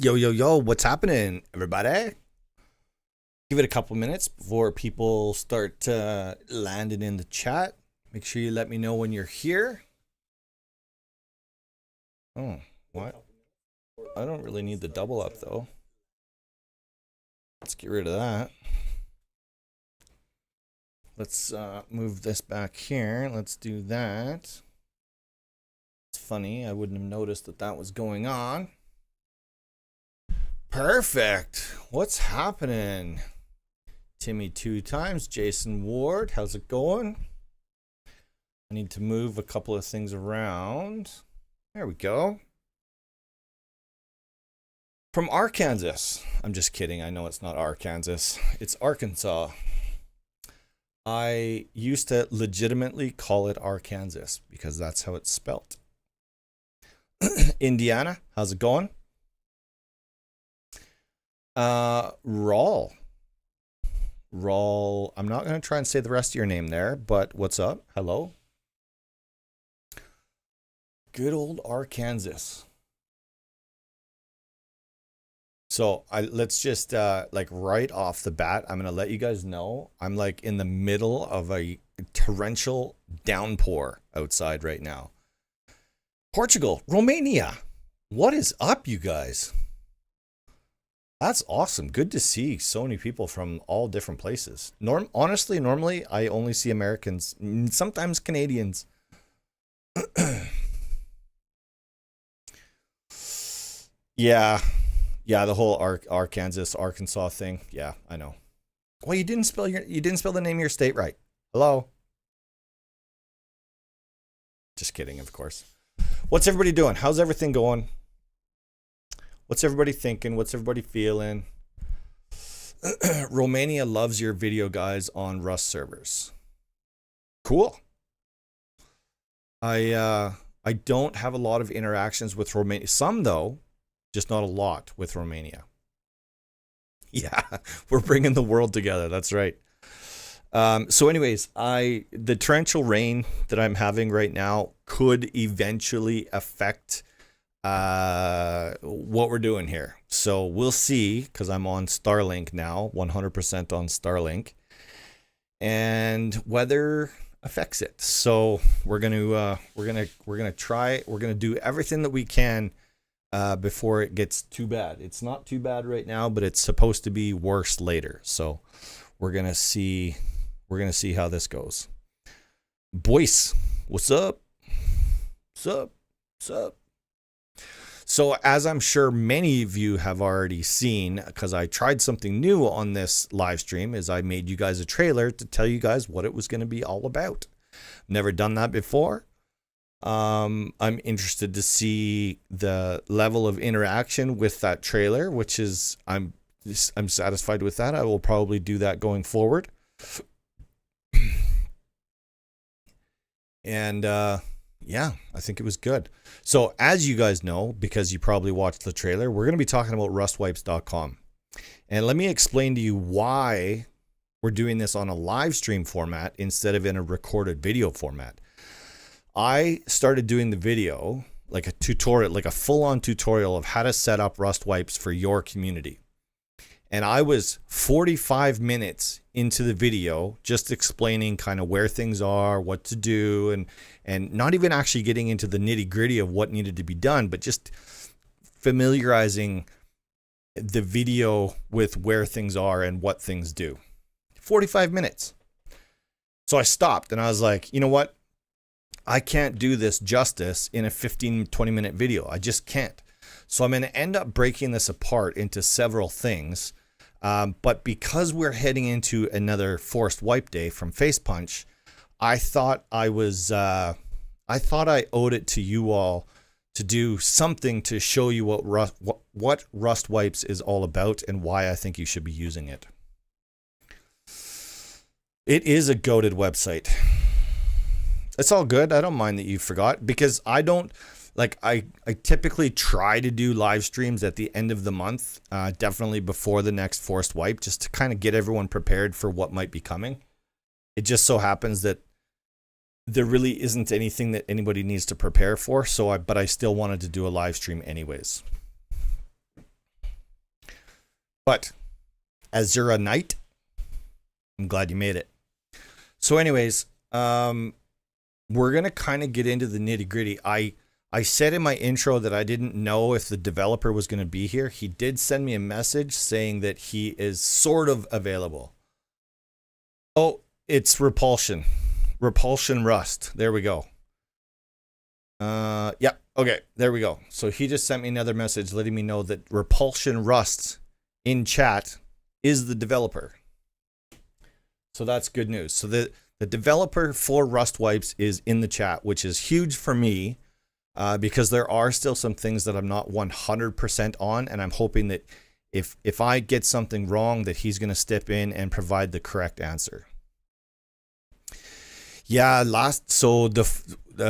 Yo, yo, yo, what's happening, everybody? Give it a couple minutes before people start landing in the chat. Make sure you let me know when you're here. Oh, what? I don't really need the double up, though. Let's get rid of that. Let's move this back here. Let's do that. It's funny, I wouldn't have noticed that that was going on. Perfect. What's happening? Timmy 2 times. Jason Ward. How's it going? I need to move a couple of things around. There we go. From Arkansas. I'm just kidding. I know it's not Arkansas. It's Arkansas. I used to legitimately call it Arkansas because that's how it's spelt. Indiana. How's it going? Rawl. I'm not going to try and say the rest of your name there, but what's up? Hello. Good old Arkansas. So let's just like right off the bat, I'm going to let you guys know I'm like in the middle of a torrential downpour outside right now. Portugal, Romania. What is up, you guys? That's awesome. Good to see so many people from all different places. Honestly, normally I only see Americans, sometimes Canadians. Yeah, the whole Arkansas thing. Yeah, I know. Well, you didn't spell the name of your state right. Hello. Just kidding, of course. What's everybody doing? How's everything going? What's everybody thinking? What's everybody feeling? Romania loves your video guys on Rust servers. Cool. I don't have a lot of interactions with Romania. Some though, just not a lot with Romania. Yeah, we're bringing the world together. That's right. So anyways, the torrential rain that I'm having right now could eventually affect what we're doing here. So we'll see, because I'm on Starlink now, 100% on Starlink, and weather affects it. So we're gonna do everything that we can before it gets too bad. It's not too bad right now, but it's supposed to be worse later. So we're gonna see how this goes. Boyce, what's up? What's up? What's up? So as I'm sure many of you have already seen, because I tried something new on this live stream, is I made you guys a trailer to tell you guys what it was going to be all about. Never done that before. I'm interested to see the level of interaction with that trailer, which is I'm satisfied with that. I will probably do that going forward. And yeah, I think it was good. So as you guys know, because you probably watched the trailer, we're going to be talking about rustwipes.com. And let me explain to you why we're doing this on a live stream format instead of in a recorded video format. I started doing the video like a tutorial, like a full-on tutorial of how to set up Rust wipes for your community. And I was 45 minutes into the video just explaining kind of where things are, what to do, and not even actually getting into the nitty-gritty of what needed to be done, but just familiarizing the video with where things are and what things do. 45 minutes. So I stopped and I was like, you know what? I can't do this justice in a 15-20 minute video. I just can't. So I'm going to end up breaking this apart into several things. But because we're heading into another forced wipe day from Face Punch, I thought I owed it to you all to do something to show you what Rust Wipes is all about and why I think you should be using it. It is a goated website. It's all good. I don't mind that you forgot, because I don't like, I typically try to do live streams at the end of the month, definitely before the next forced wipe, just to kind of get everyone prepared for what might be coming. It just so happens that there really isn't anything that anybody needs to prepare for. But I still wanted to do a live stream anyways. But Azura Knight, I'm glad you made it. So anyways, we're going to kind of get into the nitty gritty. I said in my intro that I didn't know if the developer was going to be here. He did send me a message saying that he is sort of available. Oh, it's Repulsion. Repulsion Rust. There we go. Yeah, okay, there we go. So he just sent me another message letting me know that Repulsion Rust in chat is the developer. So that's good news. So the developer for Rust Wipes is in the chat, which is huge for me because there are still some things that I'm not 100% on, and I'm hoping that if I get something wrong, that he's going to step in and provide the correct answer. Yeah, so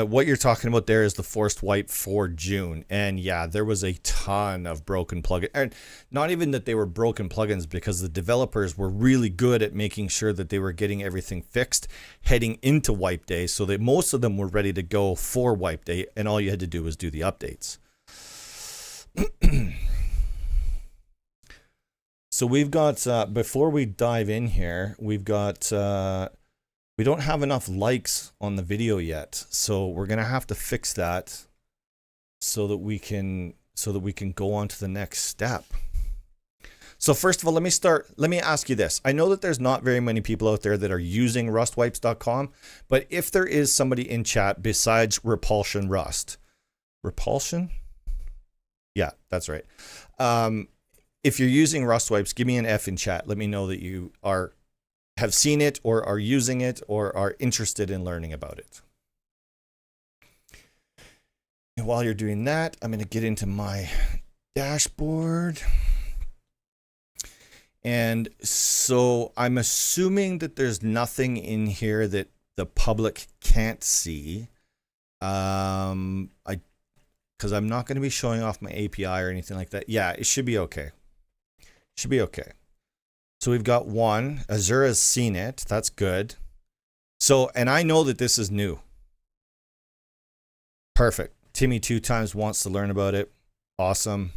what you're talking about there is the forced wipe for June. And yeah, there was a ton of broken plugins. And not even that they were broken plugins, because the developers were really good at making sure that they were getting everything fixed heading into wipe day, so that most of them were ready to go for wipe day, and all you had to do was do the updates. So we've got, before we dive in here, we've got... we don't have enough likes on the video yet, so we're gonna have to fix that so that we can go on to the next step. So first of all, let me ask you this. I know that there's not very many people out there that are using rustwipes.com, but if there is somebody in chat besides Repulsion Rust, Repulsion? Yeah, that's right. If you're using Rust Wipes, give me an F in chat. Let me know that you have seen it or are using it or are interested in learning about it. And while you're doing that, I'm going to get into my dashboard. And so I'm assuming that there's nothing in here that the public can't see. Because I'm not going to be showing off my API or anything like that. Yeah, it should be okay. Should be okay. So we've got one. Azura's seen it. That's good. So, and I know that this is new. Perfect. Timmy 2 times wants to learn about it. Awesome.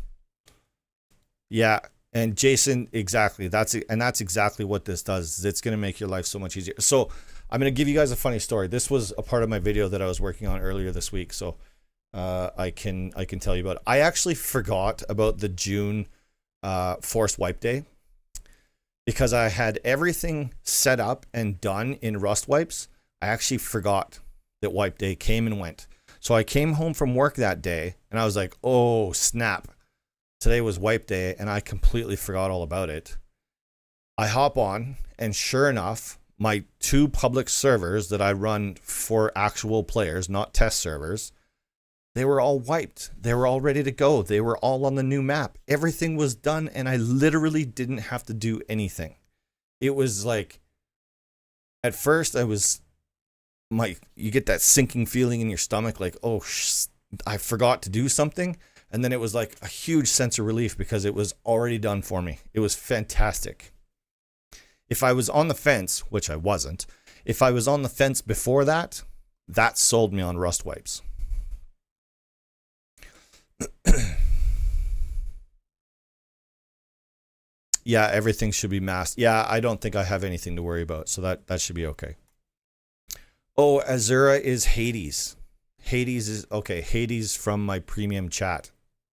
Yeah. And Jason, exactly. That's exactly what this does. It's going to make your life so much easier. So I'm going to give you guys a funny story. This was a part of my video that I was working on earlier this week. So I can tell you about it. I actually forgot about the June forced wipe day, because I had everything set up and done in Rust Wipes. I actually forgot that wipe day came and went. So I came home from work that day and I was like, oh snap, today was wipe day, and I completely forgot all about it. I hop on, and sure enough, my 2 public servers that I run for actual players, not test servers, they were all wiped. They were all ready to go. They were all on the new map. Everything was done, and I literally didn't have to do anything. It was like, at first you get that sinking feeling in your stomach, like, oh, I forgot to do something. And then it was like a huge sense of relief because it was already done for me. It was fantastic. If I was on the fence, which I wasn't, if I was on the fence before that, that sold me on Rust Wipes. Yeah, everything should be masked. Yeah, I don't think I have anything to worry about, so that should be okay. Oh, Azura is Hades. Hades is okay. Hades from my premium chat,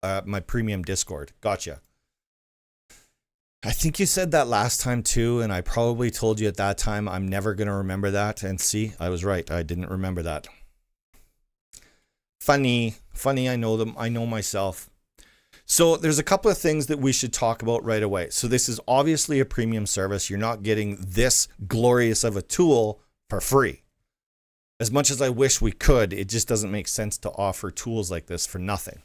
my premium Discord. Gotcha. I think you said that last time too, and I probably told you at that time I'm never going to remember that. And see, I was right. I didn't remember that. Funny. I know them. I know myself. So there's a couple of things that we should talk about right away. So this is obviously a premium service. You're not getting this glorious of a tool for free. As much as I wish we could, it just doesn't make sense to offer tools like this for nothing.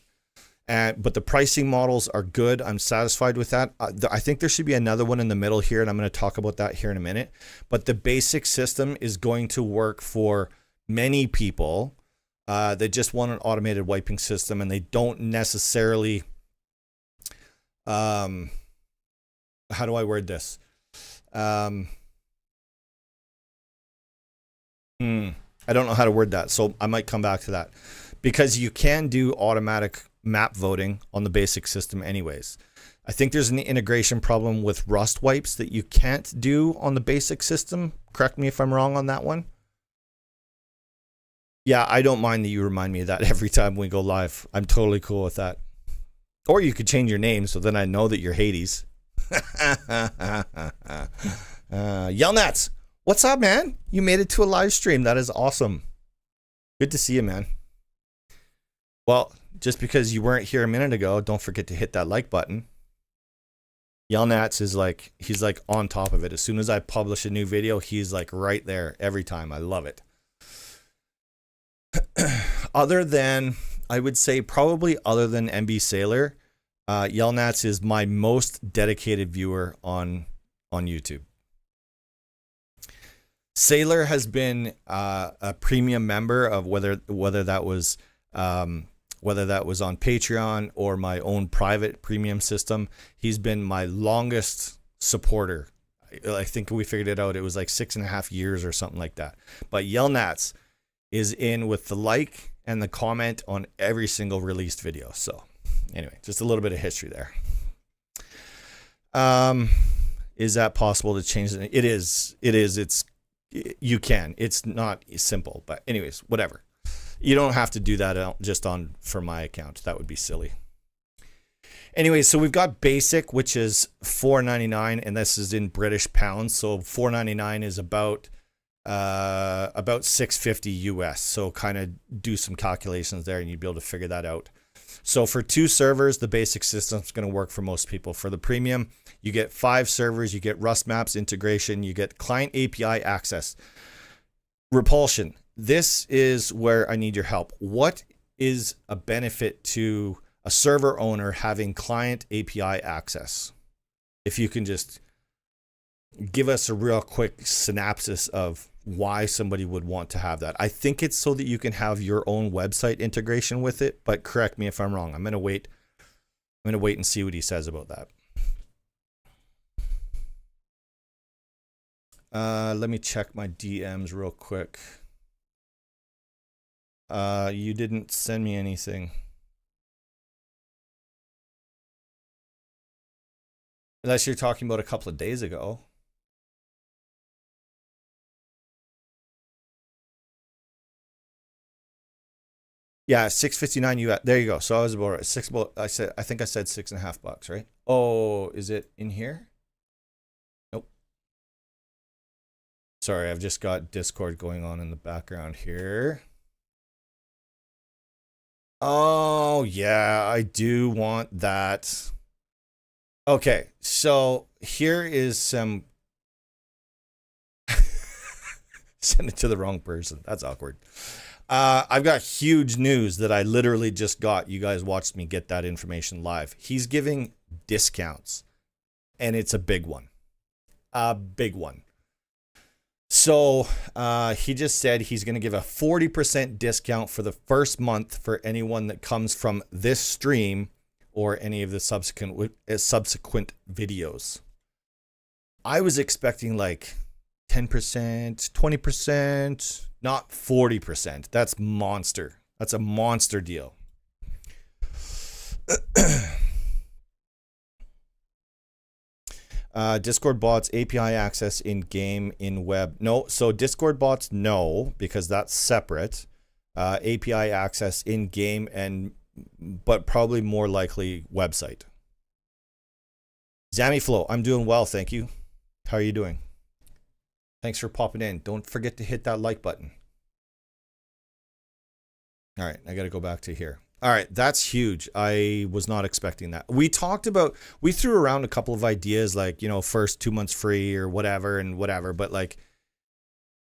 But the pricing models are good. I'm satisfied with that. I think there should be another one in the middle here, and I'm going to talk about that here in a minute. But the basic system is going to work for many people that just want an automated wiping system, and they don't necessarily... how do I word this? I don't know how to word that, so I might come back to that. Because you can do automatic map voting on the basic system anyways. I think there's an integration problem with rust wipes that you can't do on the basic system. Correct me if I'm wrong on that one. Yeah, I don't mind that you remind me of that every time we go live. I'm totally cool with that. Or you could change your name so then I know that you're Hades. Yelnats, what's up, man? You made it to a live stream. That is awesome. Good to see you, man. Well, just because you weren't here a minute ago, don't forget to hit that like button. Yelnats is like, he's like on top of it. As soon as I publish a new video, he's like right there every time. I love it. Other than, I would say probably other than MB Sailor, Yelnats is my most dedicated viewer on YouTube. Sailor has been a premium member of whether that was on Patreon or my own private premium system. He's been my longest supporter. I think we figured it out. It was like 6.5 years or something like that. But Yelnats is in with the like and the comment on every single released video. So anyway, just a little bit of history there. Is that possible to change it? It is. You can. It's not simple, but anyways, whatever. You don't have to do that just for my account. That would be silly. Anyway, so we've got basic, which is $4.99, and this is in British pounds. So $4.99 is about $6.50 US. So kind of do some calculations there, and you'd be able to figure that out. So for 2 servers, the basic system is going to work for most people. For the premium, you get 5 servers, you get Rust Maps integration, you get client API access. Repulsion. This is where I need your help. What is a benefit to a server owner having client API access? If you can just give us a real quick synopsis of why somebody would want to have that. I think it's so that you can have your own website integration with it, but correct me if I'm wrong. I'm going to wait and see what he says about that. Let me check my DMs real quick. You didn't send me anything. Unless you're talking about a couple of days ago. Yeah, $6.59 US. There you go. So I was about I think I said $6.50, right? Oh, is it in here? Nope. Sorry, I've just got Discord going on in the background here. Oh, yeah, I do want that. Okay, so here is some. Send it to the wrong person. That's awkward. I've got huge news that I literally just got. You guys watched me get that information live. He's giving discounts, and it's a big one. A big one. So he just said he's going to give a 40% discount for the first month for anyone that comes from this stream or any of the subsequent videos. I was expecting like 10%, 20%, not 40%. That's monster. That's a monster deal. Discord bots, API access in game, in web. No, so Discord bots, no, because that's separate. API access in game, but probably more likely website. Zamiflow, I'm doing well, thank you. How are you doing? Thanks for popping in. Don't forget to hit that like button. All right, I got to go back to here. All right, that's huge. I was not expecting that. We threw around a couple of ideas like, first 2 months free or whatever and whatever. But like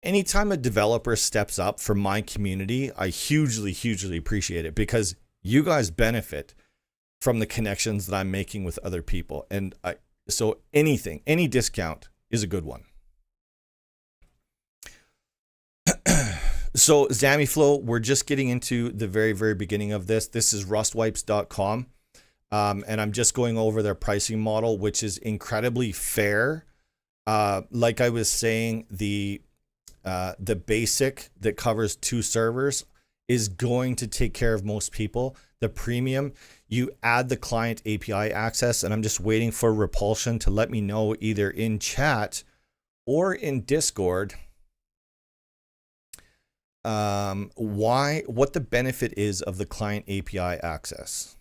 anytime a developer steps up for my community, I hugely, hugely appreciate it because you guys benefit from the connections that I'm making with other people. And so any discount is a good one. So Zamiflow, we're just getting into the very, very beginning of this. This is rustwipes.com. And I'm just going over their pricing model, which is incredibly fair. Like I was saying, the basic that covers 2 servers is going to take care of most people. the premium, you add the client API access, and I'm just waiting for Repulsion to let me know either in chat or in Discord what the benefit is of the client API access.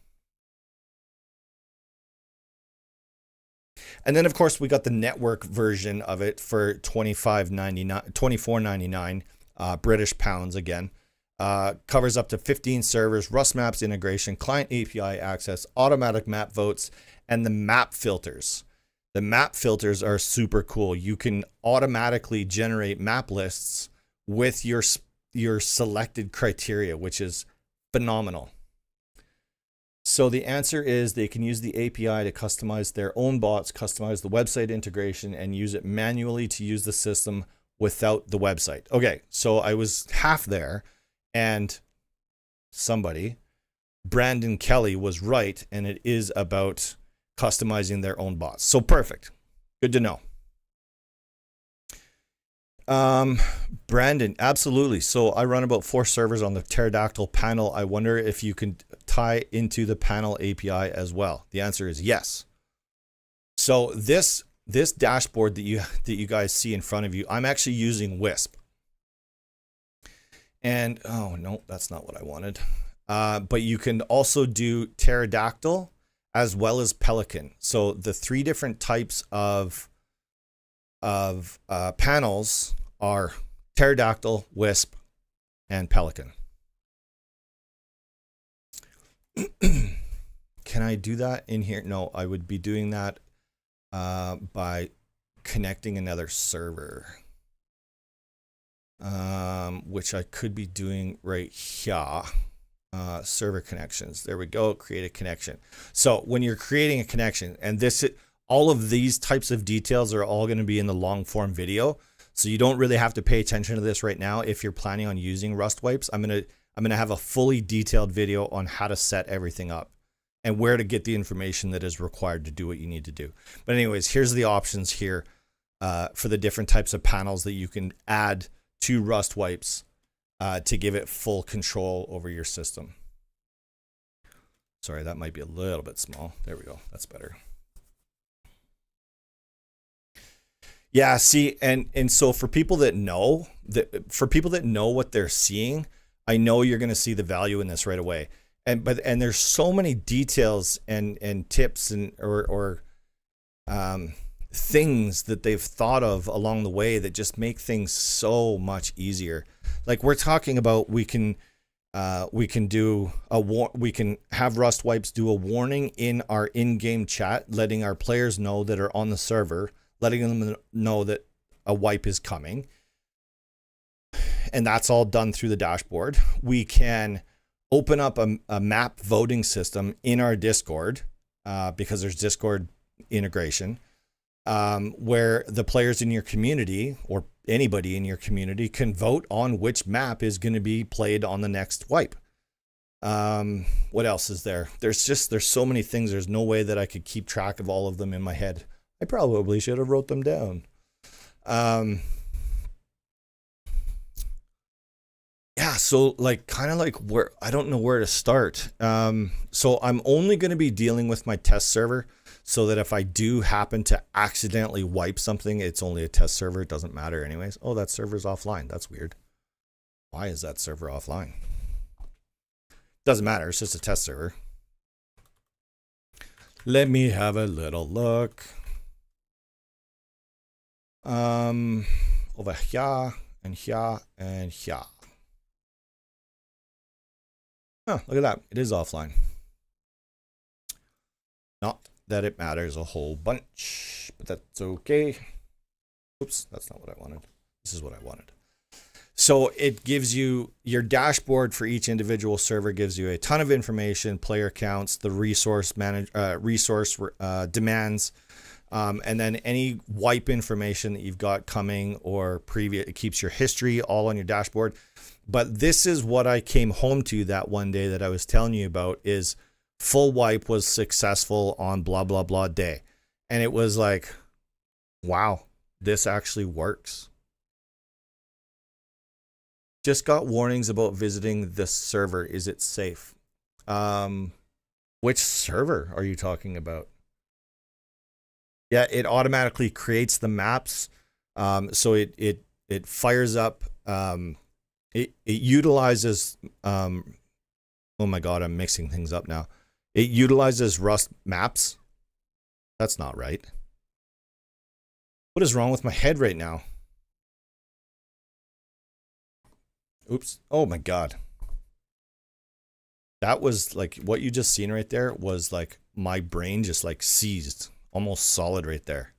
And then of course we got the network version of it for $24.99 British pounds again. Covers up to 15 servers, Rust maps integration, client API access, automatic map votes, and the map filters. The map filters are super cool. You can automatically generate map lists with your selected criteria, which is phenomenal. So the answer is they can use the API to customize their own bots, customize the website integration, and use it manually to use the system without the website. Okay, so I was half there, and somebody, Brandon Kelly, was right, and it is about customizing their own bots. So perfect. Good to know. Brandon, absolutely. So I run about 4 servers on the Pterodactyl panel. I wonder if you can tie into the panel API as well. The answer is yes. So this dashboard that you guys see in front of you, I'm actually using Wisp. And oh no, that's not what I wanted. But you can also do Pterodactyl as well as Pelican. So the 3 different types of panels are Pterodactyl, Wisp, and Pelican. Can I do that in here? No, I would be doing that by connecting another server, which I could be doing right here. Server connections. There we go. Create a connection. So when you're creating a connection, and all of these types of details are all going to be in the long form video. So you don't really have to pay attention to this right now. If you're planning on using Rust wipes, I'm going to have a fully detailed video on how to set everything up and where to get the information that is required to do what you need to do. But anyways, here's the options here for the different types of panels that you can add to Rust wipes to give it full control over your system. Sorry, that might be a little bit small. There we go. That's better. Yeah, see, and so for people that know what they're seeing, I know you're going to see the value in this right away. And there's so many details and tips and or things that they've thought of along the way that just make things so much easier. Like we're talking about, we can have Rust wipes do a warning in our in-game chat, letting our players know that are on the server, letting them know that a wipe is coming. And that's all done through the dashboard. We can open up a map voting system in our Discord because there's Discord integration where the players in your community or anybody in your community can vote on which map is going to be played on the next wipe. What else is there? There's so many things. There's no way that I could keep track of all of them in my head. I probably should have wrote them down. Yeah, so kind of like where I don't know where to start. So I'm only going to be dealing with my test server so that if I do happen to accidentally wipe something, it's only a test server. It doesn't matter anyways. Oh, that server's offline. That's weird. Why is that server offline? Doesn't matter. It's just a test server. Let me have a little look. Over here and here and here. Oh, look at that. It is offline. Not that it matters a whole bunch, but that's okay. Oops, that's not what I wanted. This is what I wanted. So it gives you your dashboard for each individual server, gives you a ton of information, player counts, the resource demands, and then any wipe information that you've got coming or previous. It keeps your history all on your dashboard. But this is what I came home to that one day that I was telling you about is full wipe was successful on blah, blah, blah day. And it was like, wow, this actually works. Just got warnings about visiting this server. Is it safe? Which server are you talking about? Yeah, it automatically creates the maps. So it fires up. It utilizes. Oh my God, I'm mixing things up now. It utilizes Rust maps. That's not right. What is wrong with my head right now? Oops. Oh my God. That was like what you just seen right there was like my brain just like seized, almost solid right there.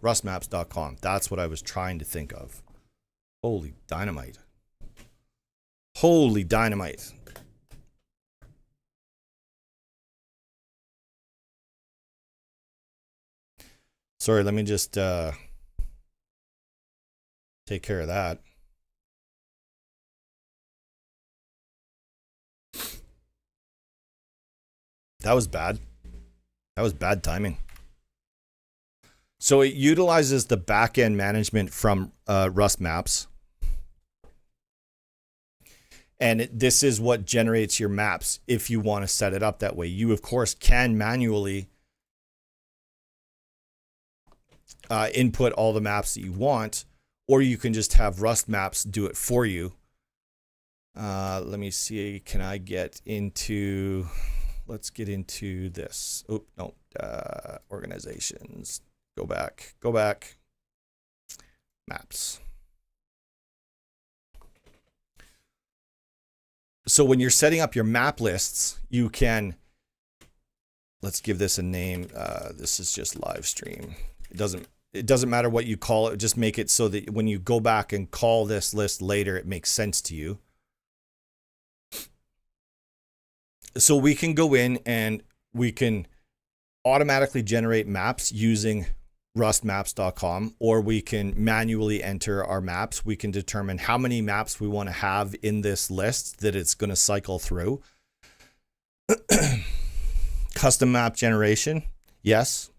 Rustmaps.com. That's what I was trying to think of. Holy dynamite. Holy dynamite. Sorry, let me just take care of that. That was bad. That was bad timing. So it utilizes the backend management from Rust Maps. And this is what generates your maps if you want to set it up that way. You, of course, can manually input all the maps that you want, or you can just have Rust Maps do it for you. Let me see. Can I get into... Let's get into this. Oh, no. Organizations. Go back. Go back. Maps. So when you're setting up your map lists, you can... Let's give this a name. This is just live stream. It doesn't matter what you call it. Just make it so that when you go back and call this list later, it makes sense to you. So we can go in and we can automatically generate maps using rustmaps.com, or we can manually enter our maps. We can determine how many maps we want to have in this list that it's going to cycle through. Custom map generation. Yes.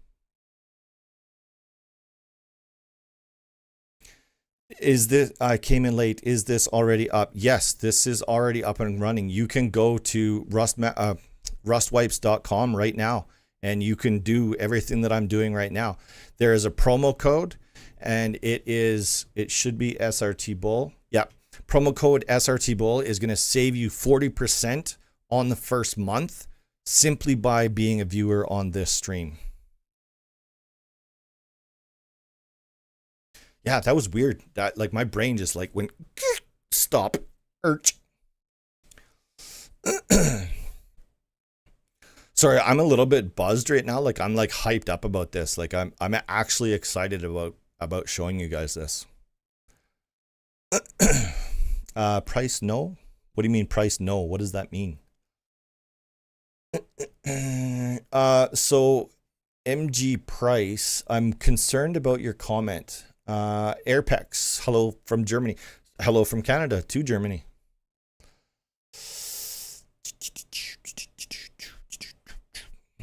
Is this, I came in late. Is this already up? Yes, this is already up and running. You can go to rustwipes.com right now, and you can do everything that I'm doing right now. There is a promo code, and it should be SRTBULL. Yeah, promo code SRTBULL is going to save you 40% on the first month simply by being a viewer on this stream. Yeah, that was weird. That like my brain just like went stop. Sorry, I'm a little bit buzzed right now. Like I'm like hyped up about this. Like I'm actually excited about showing you guys this. Price no? What do you mean price no? What does that mean? So MG Price, I'm concerned about your comment. Airpex, hello from Germany. Hello from Canada to Germany.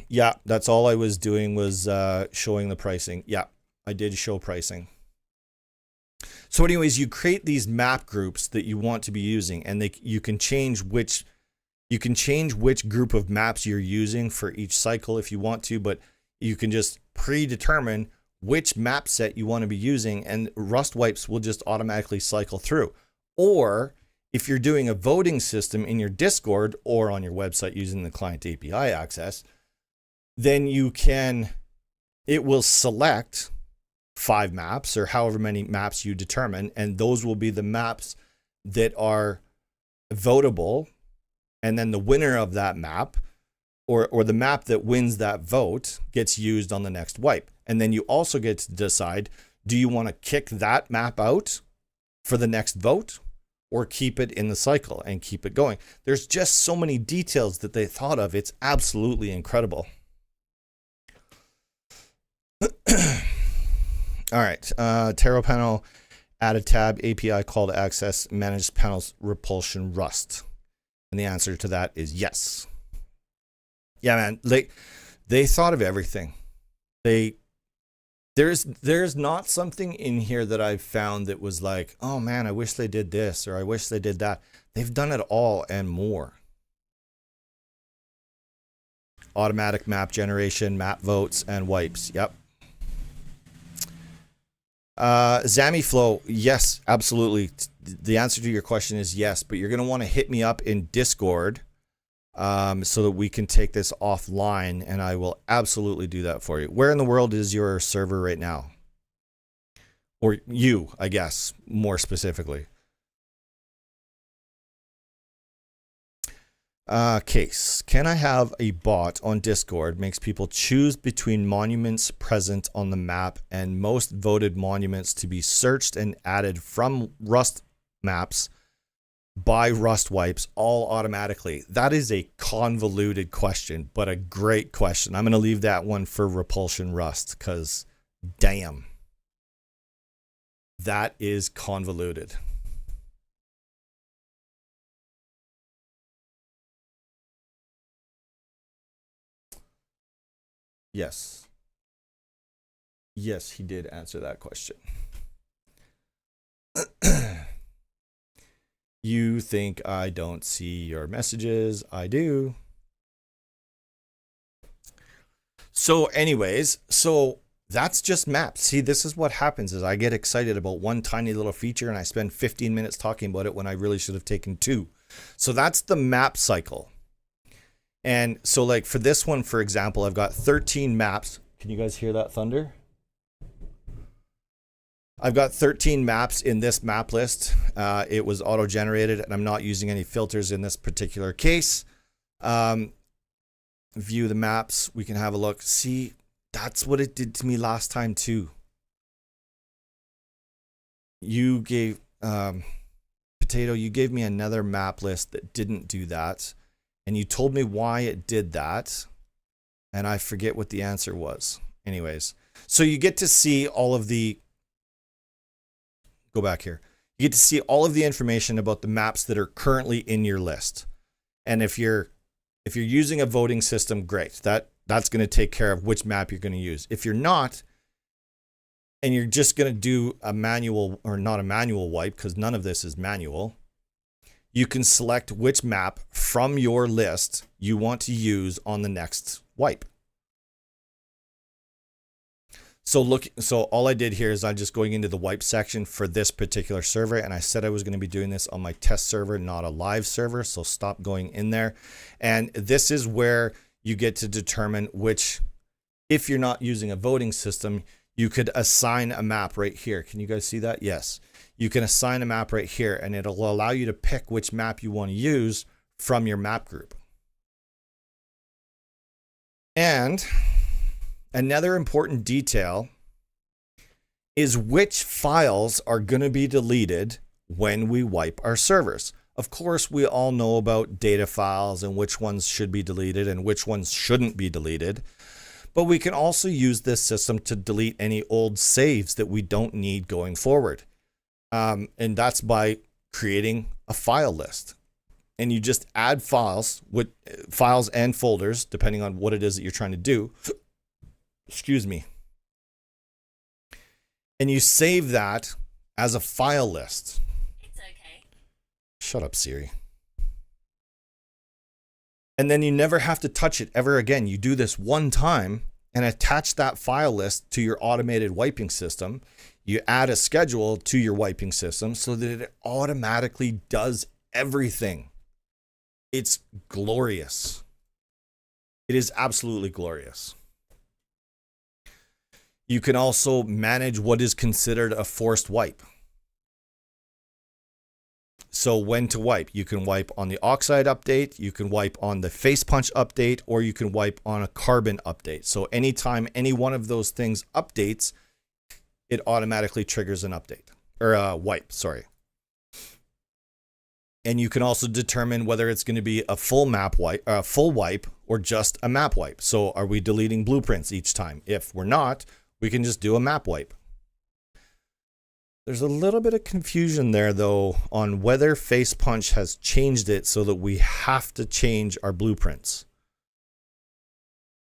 Yeah, that's all I was doing was showing the pricing. Yeah, I did show pricing. So anyways, you create these map groups that you want to be using, and you can change which group of maps you're using for each cycle if you want to, but you can just predetermine which map set you want to be using, and Rust Wipes will just automatically cycle through. Or if you're doing a voting system in your Discord or on your website using the client API access, then it will select 5 maps or however many maps you determine, and those will be the maps that are votable, and then the winner of that map or the map that wins that vote gets used on the next wipe. And then you also get to decide, do you want to kick that map out for the next vote or keep it in the cycle and keep it going? There's just so many details that they thought of. It's absolutely incredible. All right. Tarot panel, add a tab, API call to access, manage panels, repulsion, Rust. And the answer to that is yes. Yeah, man. They thought of everything. There's not something in here that I've found that was like, oh man, I wish they did this or I wish they did that. They've done it all and more. Automatic map generation, map votes, and wipes. Yep. ZamiFlow, yes, absolutely. The answer to your question is yes, but you're going to want to hit me up in Discord so that we can take this offline, and I will absolutely do that for you. Where in the world is your server right now? Or you, I guess, more specifically. Case, can I have a bot on Discord makes people choose between monuments present on the map and most voted monuments to be searched and added from Rust maps by Rust wipes all automatically? That is a convoluted question, but a great question. I'm going to leave that one for Repulsion Rust because damn, that is convoluted. Yes. Yes, he did answer that question. You think I don't see your messages? I do. So anyways, so that's just maps. See, this is what happens is I get excited about one tiny little feature and I spend 15 minutes talking about it when I really should have taken 2. So that's the map cycle. And so like for this one, for example, I've got 13 maps. Can you guys hear that thunder? I've got 13 maps in this map list. It was auto-generated and I'm not using any filters in this particular case. View the maps. We can have a look. See, that's what it did to me last time too. You gave, Potato, you gave me another map list that didn't do that. And you told me why it did that. And I forget what the answer was. Anyways, so you get to see all of the, go back here. You get to see all of the information about the maps that are currently in your list. And if you're using a voting system, great. That's going to take care of which map you're going to use. If you're not, and you're just going to do a manual or not a manual wipe, because none of this is manual, you can select which map from your list you want to use on the next wipe. So all I did here is I'm just going into the wipe section for this particular server, and I said I was going to be doing this on my test server, not a live server, so stop going in there. And this is where you get to determine which, if you're not using a voting system, you could assign a map right here. Can you guys see that? Yes. You can assign a map right here, and it'll allow you to pick which map you want to use from your map group. And another important detail is which files are going to be deleted when we wipe our servers. Of course, we all know about data files and which ones should be deleted and which ones shouldn't be deleted. But we can also use this system to delete any old saves that we don't need going forward. And that's by creating a file list. And you just add files with files and folders, depending on what it is that you're trying to do. Excuse me. And you save that as a file list. It's okay. Shut up, Siri. And then you never have to touch it ever again. You do this one time and attach that file list to your automated wiping system. You add a schedule to your wiping system so that it automatically does everything. It's glorious. It is absolutely glorious. You can also manage what is considered a forced wipe. So when to wipe, you can wipe on the oxide update, you can wipe on the face punch update, or you can wipe on a carbon update. So anytime any one of those things updates, it automatically triggers an update or a wipe, sorry. And you can also determine whether it's going to be a full map wipe, full wipe, or just a map wipe. So are we deleting blueprints each time? If we're not, we can just do a map wipe. There's a little bit of confusion there though on whether face punch has changed it so that we have to change our blueprints.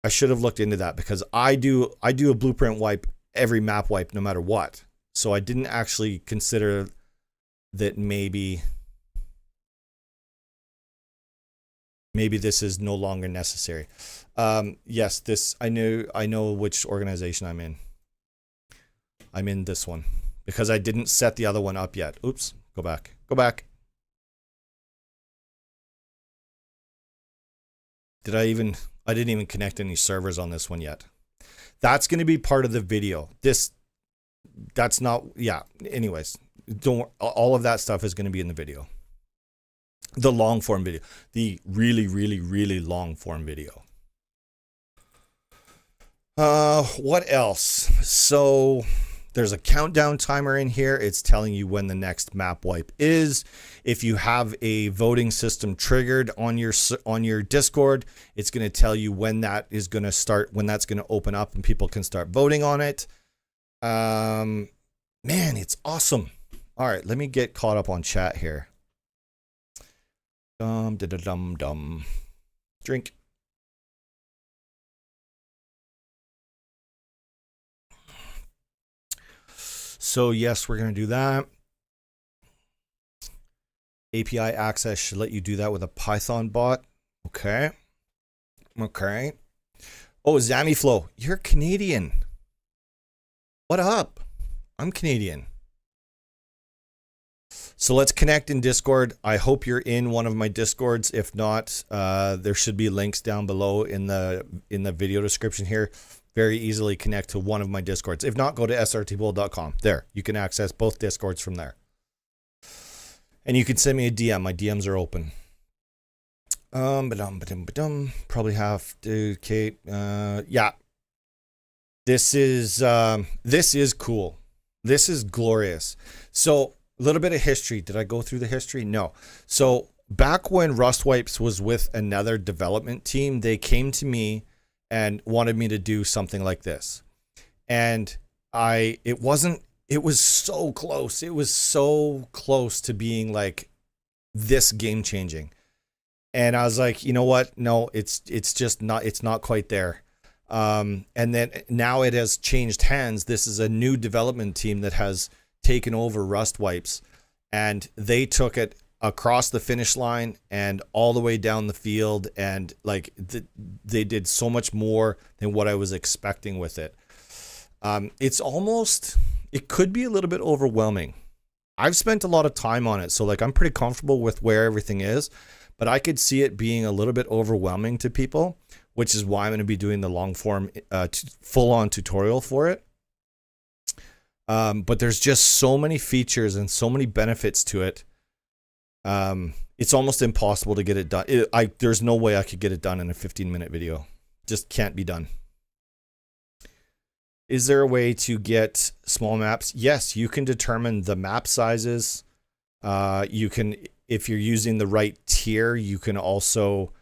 I should have looked into that because I do a blueprint wipe every map wipe no matter what. So I didn't actually consider that maybe this is no longer necessary. Yes, this I know which organization I'm in. I'm in this one because I didn't set the other one up yet. Oops, go back. Go back. I didn't even connect any servers on this one yet. That's going to be part of the video. That's not, yeah. Anyways, all of that stuff is going to be in the video. The long form video, the really, really, really long form video. What else? So there's a countdown timer in here. It's telling you when the next map wipe is. If you have a voting system triggered on your Discord, it's going to tell you when that is going to start, when that's going to open up and people can start voting on it. Man, it's awesome. All right, let me get caught up on chat here. Drink. So yes, we're going to do that. API access should let you do that with a Python bot. Okay. Okay. Oh, Zamiflow, you're Canadian. What up? I'm Canadian. So let's connect in Discord. I hope you're in one of my Discords. If not, there should be links down below in the video description here. Very easily connect to one of my Discords. If not, go to SRTBULL.com. There, you can access both Discords from there. And you can send me a DM. My DMs are open. Probably have to, Kate. Yeah. This is cool. This is glorious. So a little bit of history. Did I go through the history? No. So back when Rust Wipes was with another development team, they came to me and wanted me to do something like this. And it was so close. It was so close to being like this game changing. And I was like, you know what? No, it's just not, it's not quite there. And then now it has changed hands. This is a new development team that has taken over Rust Wipes, and they took it across the finish line and all the way down the field. And like they did so much more than what I was expecting with it. It could be a little bit overwhelming. I've spent a lot of time on it, so like I'm pretty comfortable with where everything is, but I could see it being a little bit overwhelming to people, which is why I'm going to be doing the long form, full-on tutorial for it. But there's just so many features and so many benefits to it. It's almost impossible to get it done. There's no way I could get it done in a 15-minute video. Just can't be done. Is there a way to get small maps? Yes, you can determine the map sizes. You can, if you're using the right tier, you can also,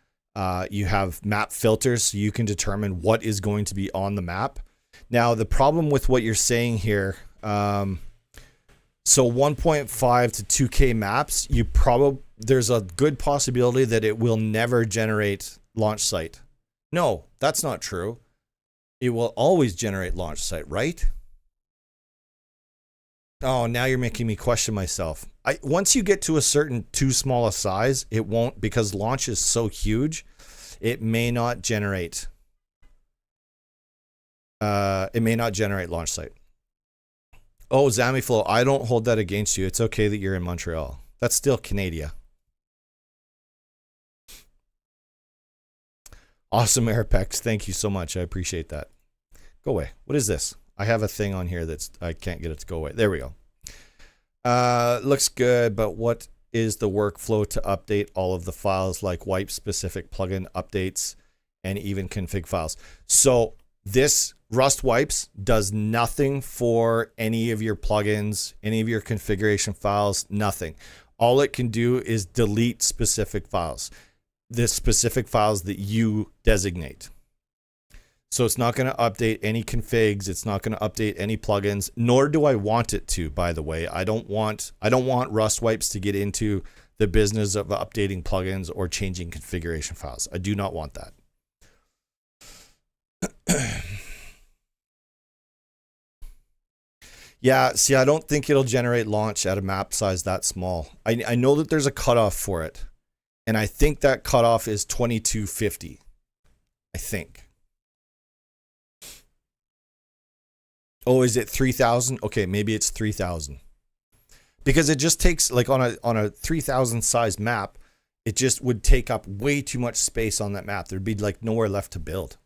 you have map filters, so you can determine what is going to be on the map. Now, the problem with what you're saying here, so 1.5 to 2K maps, there's a good possibility that it will never generate launch site. No, that's not true. It will always generate launch site, right? Oh, now you're making me question myself. Once you get to a certain too small a size, it won't, because launch is so huge, it may not generate. It may not generate launch site. Oh, Zamiflow, I don't hold that against you. It's okay that you're in Montreal. That's still Canada. Awesome, Airpex. Thank you so much. I appreciate that. Go away. What is this? I have a thing on here I can't get it to go away. There we go. Looks good, but what is the workflow to update all of the files, like wipe specific plugin updates and even config files? So this Rust Wipes does nothing for any of your plugins, any of your configuration files, nothing. All it can do is delete specific files, the specific files that you designate. So it's not going to update any configs. It's not going to update any plugins, nor do I want it to, by the way. I don't want Rust Wipes to get into the business of updating plugins or changing configuration files. I do not want that. Yeah, see, I don't think it'll generate launch at a map size that small. I know that there's a cutoff for it, and I think that cutoff is 2250. I think. Oh, is it 3000? Okay, maybe it's 3000. Because it just takes, like, on a 3000 size map, it just would take up way too much space on that map. There'd be like nowhere left to build.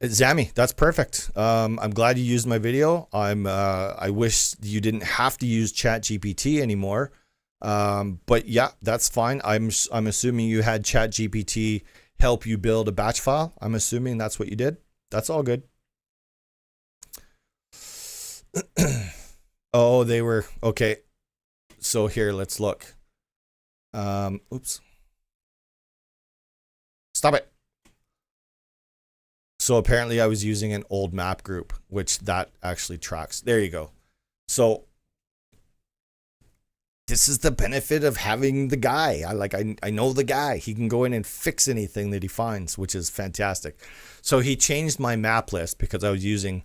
Zammy, that's perfect. I'm glad you used my video. I wish you didn't have to use ChatGPT anymore. But yeah, that's fine. I'm assuming you had ChatGPT help you build a batch file. I'm assuming that's what you did. That's all good. Oh, they were okay. So here, let's look. Oops. Stop it. So apparently I was using an old map group, which that actually tracks. There you go. So this is the benefit of having the guy. I know the guy. He can go in and fix anything that he finds, which is fantastic. So he changed my map list because I was using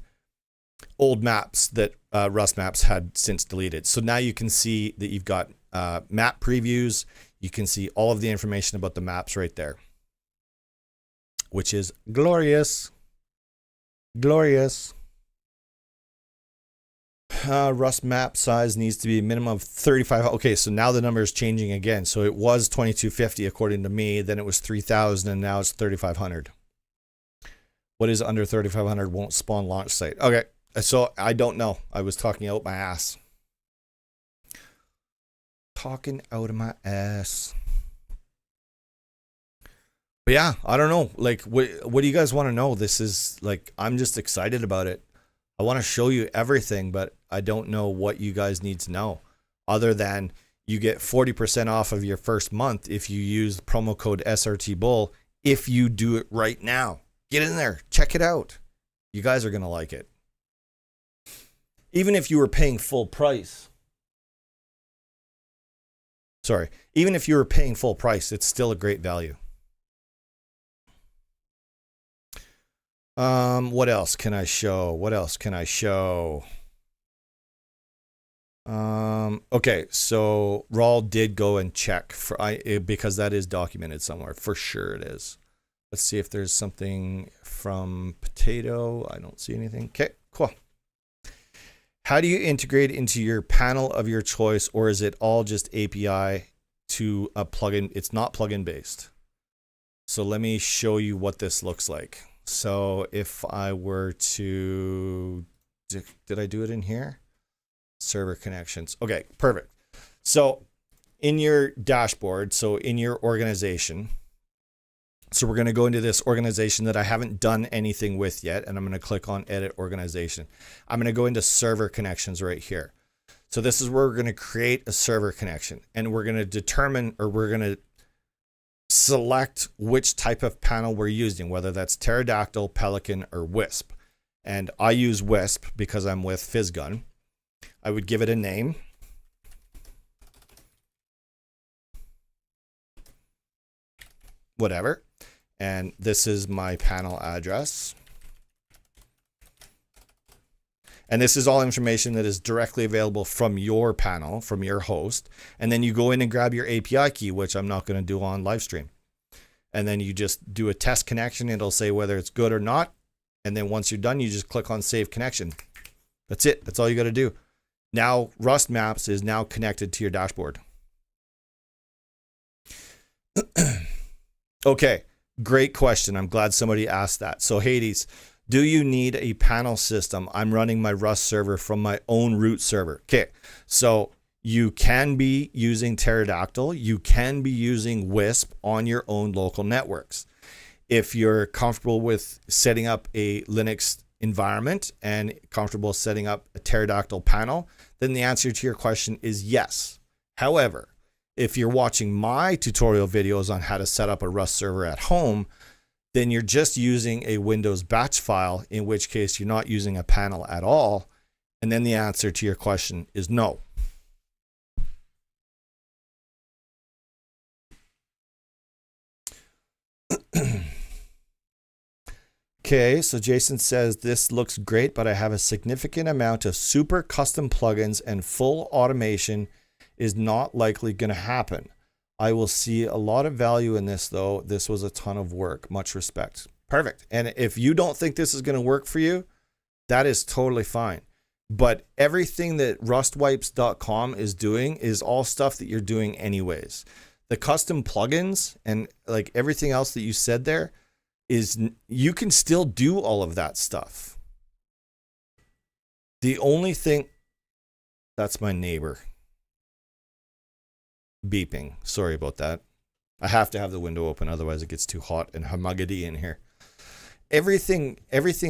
old maps that Rust Maps had since deleted. So now you can see that you've got map previews. You can see all of the information about the maps right there, which is glorious. Glorious. Rust map size needs to be a minimum of 35. Okay, so now the number is changing again. So it was 2250 according to me, then it was 3000, and now it's 3500. What is under 3500 won't spawn launch site. Okay, so I don't know. I was talking out my ass. Talking out of my ass. But yeah, I don't know. Like, what do you guys want to know? This is like, I'm just excited about it. I want to show you everything, but I don't know what you guys need to know other than you get 40% off of your first month if you use promo code SRTBULL. If you do it right now, get in there, check it out. You guys are going to like it. Even if you were paying full price. Sorry, even if you were paying full price, it's still a great value. What else can I show? What else can I show? Okay, so Raul did go and check for because that is documented somewhere. For sure it is. Let's see if there's something from Potato. I don't see anything. Okay, cool. How do you integrate into your panel of your choice, or is it all just API to a plugin? It's not plugin based. So let me show you what this looks like. So if I were to, did I do it in here? Server connections. Okay, perfect. So in your dashboard, so in your organization, so we're going to go into this organization that I haven't done anything with yet, and I'm going to click on edit organization. I'm going to go into server connections right here. So this is where we're going to create a server connection, and we're going to determine, or we're going to select which type of panel we're using, whether that's Pterodactyl, Helicon, or Wisp. And I use Wisp because I'm with Fizzgun. I would give it a name. Whatever. And this is my panel address. And this is all information that is directly available from your panel, from your host. And then you go in and grab your API key, which I'm not going to do on live stream. And then you just do a test connection. It'll say whether it's good or not. And then once you're done, you just click on save connection. That's it. That's all you got to do. Now Rust Maps is now connected to your dashboard. Okay, great question. I'm glad somebody asked that. So Hades, do you need a panel system? I'm running my Rust server from my own root server. Okay, so you can be using Pterodactyl. You can be using Wisp on your own local networks. If you're comfortable with setting up a Linux environment and comfortable setting up a Pterodactyl panel, then the answer to your question is yes. However, if you're watching my tutorial videos on how to set up a Rust server at home, then you're just using a Windows batch file, in which case you're not using a panel at all. And then the answer to your question is no. Okay, so Jason says, this looks great, but I have a significant amount of super custom plugins and full automation is not likely going to happen. I will see a lot of value in this, though. This was a ton of work. Much respect. Perfect. And if you don't think this is going to work for you, that is totally fine. But everything that rustwipes.com is doing is all stuff that you're doing anyways. The custom plugins and like everything else that you said there is you can still do all of that stuff. The only thing, that's my neighbor beeping. Sorry about that. I have to have the window open, otherwise it gets too hot and humidity in here. Everything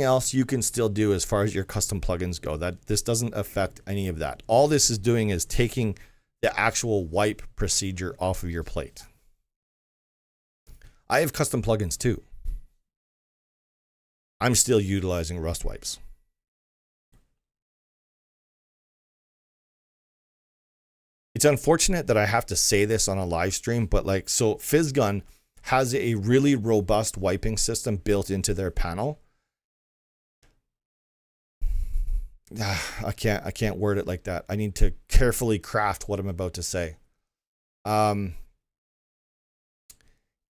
else you can still do as far as your custom plugins go. That this doesn't affect any of that. All this is doing is taking the actual wipe procedure off of your plate. I have custom plugins too. I'm still utilizing Rust wipes. It's unfortunate that I have to say this on a live stream, but like, so Fizzgun has a really robust wiping system built into their panel. I can't word it like that. I need to carefully craft what I'm about to say.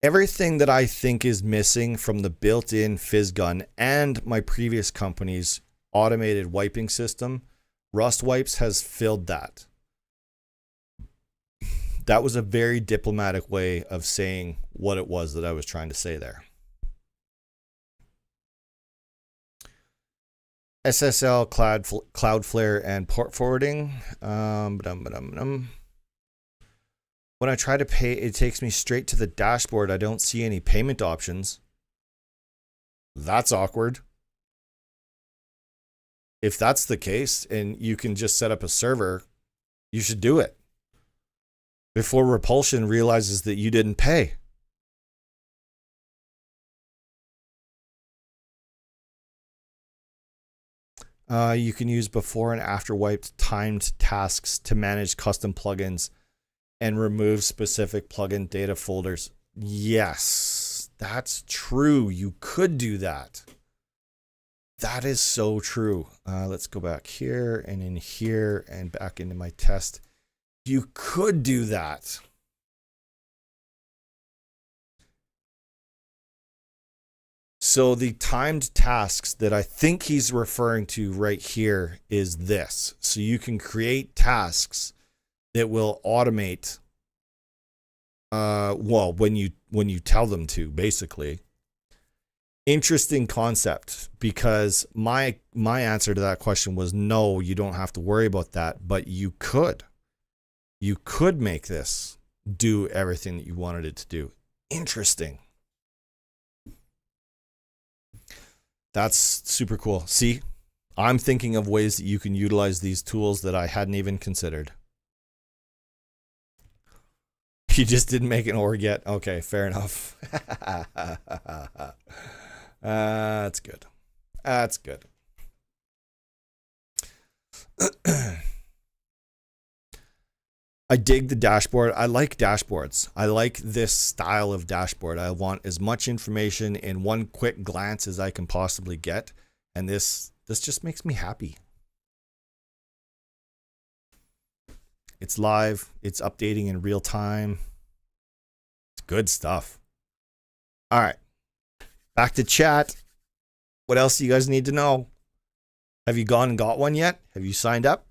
Everything that I think is missing from the built-in Fizzgun and my previous company's automated wiping system, Rust Wipes has filled that. That was a very diplomatic way of saying what it was that I was trying to say there. SSL, Cloudflare, and port forwarding. When I try to pay, it takes me straight to the dashboard. I don't see any payment options. That's awkward. If that's the case and you can just set up a server, you should do it before Repulsion realizes that you didn't pay. You can use before and after wiped timed tasks to manage custom plugins and remove specific plugin data folders. Yes, that's true. You could do that. That is so true. Let's go back here and in here and back into my test. You could do that. So the timed tasks that I think he's referring to right here is this. So you can create tasks that will automate, well, when you tell them to, basically. Interesting concept, because my answer to that question was no, you don't have to worry about that, but you could. You could make this do everything that you wanted it to do. Interesting. That's super cool. See, I'm thinking of ways that you can utilize these tools that I hadn't even considered. You just didn't make an org yet. Okay, fair enough. That's good. That's good. I dig the dashboard. I like dashboards. I like this style of dashboard. I want as much information in one quick glance as I can possibly get. And this just makes me happy. It's live. It's updating in real time. It's good stuff. All right. Back to chat. What else do you guys need to know? Have you gone and got one yet? Have you signed up?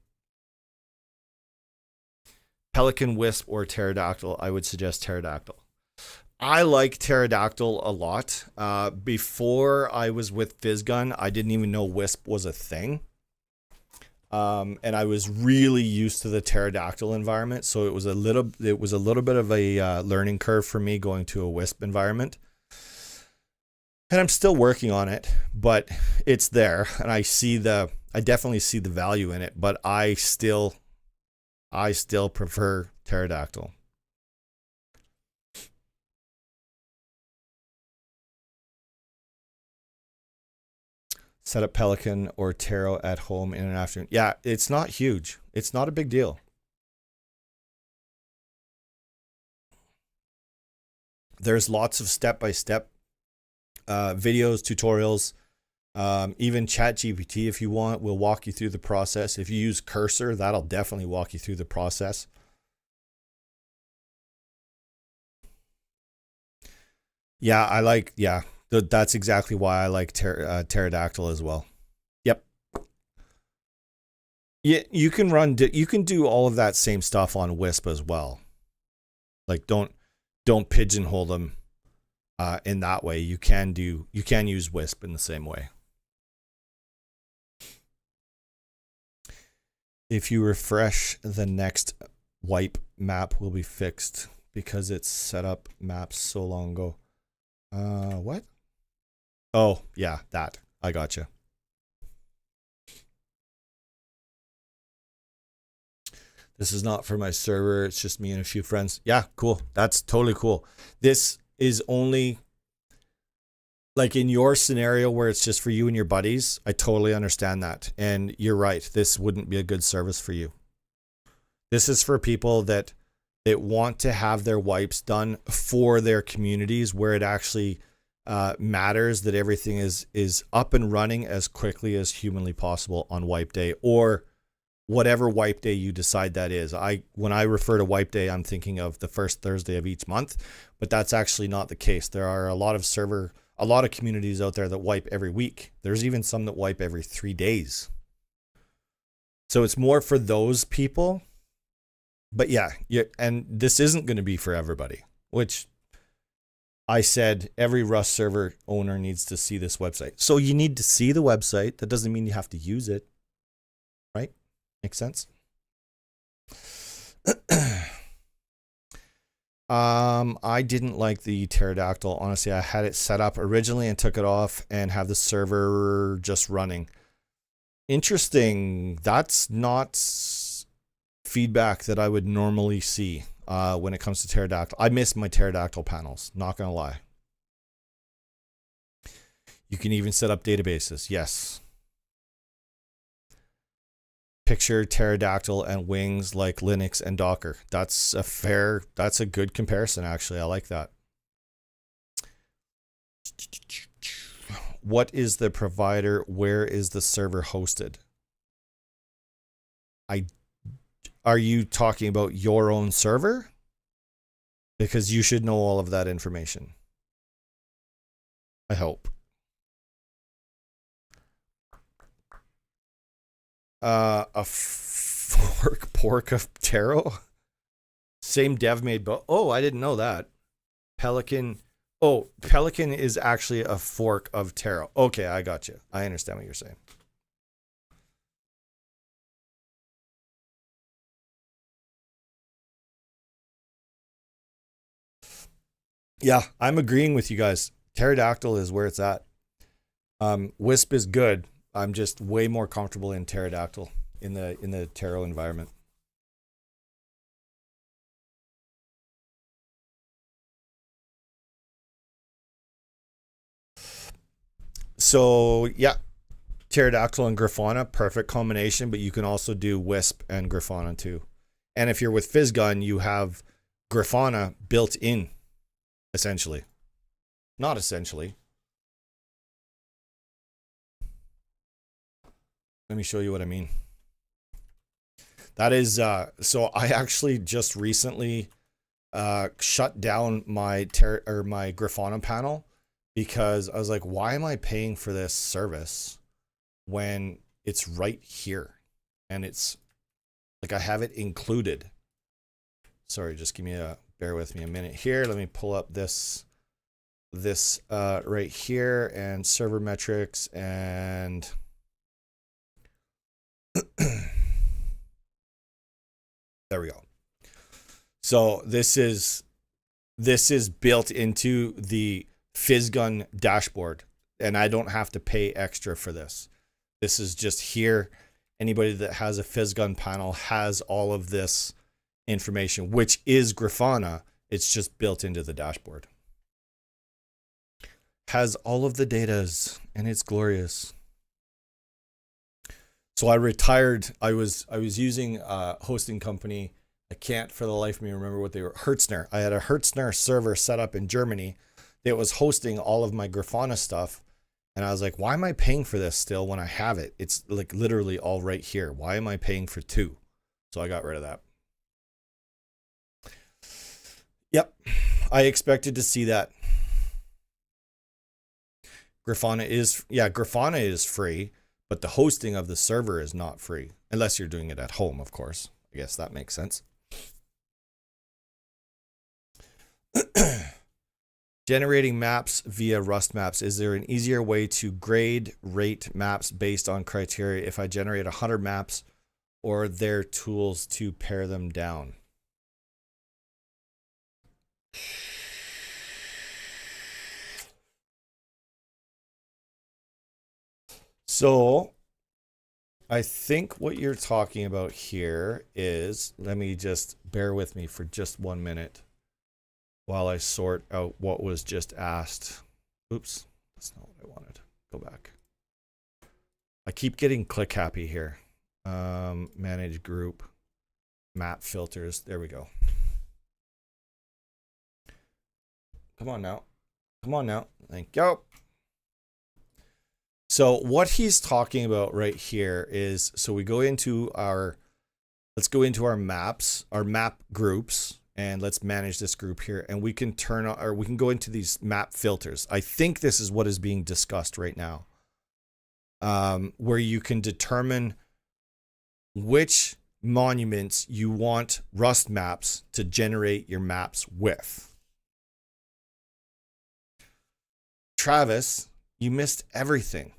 Helicon, Wisp, or Pterodactyl? I would suggest Pterodactyl. I like Pterodactyl a lot. Before I was with Fizzgun, I didn't even know Wisp was a thing. And I was really used to the Pterodactyl environment, so it was a little bit of a learning curve for me going to a Wisp environment. And I'm still working on it, but it's there, and I definitely see the value in it, but I still prefer Pterodactyl. Set up Helicon or Taro at home in an afternoon. Yeah, it's not huge. It's not a big deal. There's lots of step-by-step videos, tutorials Even ChatGPT, if you want, will walk you through the process. If you use Cursor, that'll definitely walk you through the process. Yeah, that's exactly why I like Pterodactyl as well. Yep. Yeah, you can do all of that same stuff on Wisp as well. Like don't pigeonhole them in that way. You can use Wisp in the same way. If you refresh, the next wipe map will be fixed because it's set up maps so long ago. What? Oh, yeah, that. I gotcha. This is not for my server. It's just me and a few friends. Yeah, cool. That's totally cool. This is only like in your scenario where it's just for you and your buddies. I totally understand that. And you're right. This wouldn't be a good service for you. This is for people that want to have their wipes done for their communities where it actually matters that everything is up and running as quickly as humanly possible on wipe day, or whatever wipe day you decide that is. When I refer to wipe day, I'm thinking of the first Thursday of each month, but that's actually not the case. There are a lot of communities out there that wipe every week. There's even some that wipe every 3 days. So it's more for those people. But yeah, and this isn't going to be for everybody, which I said every Rust server owner needs to see this website. So you need to see the website. That doesn't mean you have to use it. Right? Makes sense? I didn't like the Pterodactyl. Honestly, I had it set up originally and took it off and have the server just running. Interesting. That's not feedback that I would normally see when it comes to Pterodactyl. I miss my Pterodactyl panels, not gonna lie. You can even set up databases. Yes. Picture Pterodactyl and wings like Linux and Docker. That's a good comparison, actually. I like that. What is the provider? Where is the server hosted? Are you talking about your own server? Because you should know all of that information. I hope. A fork of Taro? Same dev made, but oh, I didn't know that. Helicon. Oh, Helicon is actually a fork of Taro. Okay, I got you. I understand what you're saying. Yeah, I'm agreeing with you guys. Pterodactyl is where it's at. Wisp is good. I'm just way more comfortable in Pterodactyl in the Taro environment. So yeah, Pterodactyl and Grafana, perfect combination, but you can also do Wisp and Grafana too. And if you're with Physgun, you have Grafana built in, essentially. Not essentially. Let me show you what I mean. That is, so I actually just recently shut down my Grafana panel because I was like, why am I paying for this service when it's right here? And it's like I have it included. Sorry, just bear with me a minute here. Let me pull up this right here and server metrics and there we go. So this is built into the Physgun dashboard, and I don't have to pay extra for this. This is just here. Anybody that has a Physgun panel has all of this information, which is Grafana. It's just built into the dashboard. Has all of the datas, and it's glorious. So I retired. I was using a hosting company. I can't for the life of me remember what they were. Hertzner. I had a Hertzner server set up in Germany that was hosting all of my Grafana stuff. And I was like, why am I paying for this still when I have it? It's like literally all right here. Why am I paying for 2? So I got rid of that. Yep. I expected to see that. Grafana is free, but the hosting of the server is not free unless you're doing it at home, of course. I guess that makes sense. Generating maps via Rust Maps. Is there an easier way to rate maps based on criteria if I generate 100 maps, or are there tools to pare them down? So I think what you're talking about here is, let me just bear with me for just 1 minute while I sort out what was just asked. Oops, that's not what I wanted. Go back. I keep getting click happy here. Manage group, map filters. There we go. Come on now. Come on now. Thank you. So what he's talking about right here is, so we go into our, let's go into our maps, our map groups, and let's manage this group here. And we can turn on, or we can go into these map filters. I think this is what is being discussed right now, where you can determine which monuments you want Rust Maps to generate your maps with. Travis, you missed everything.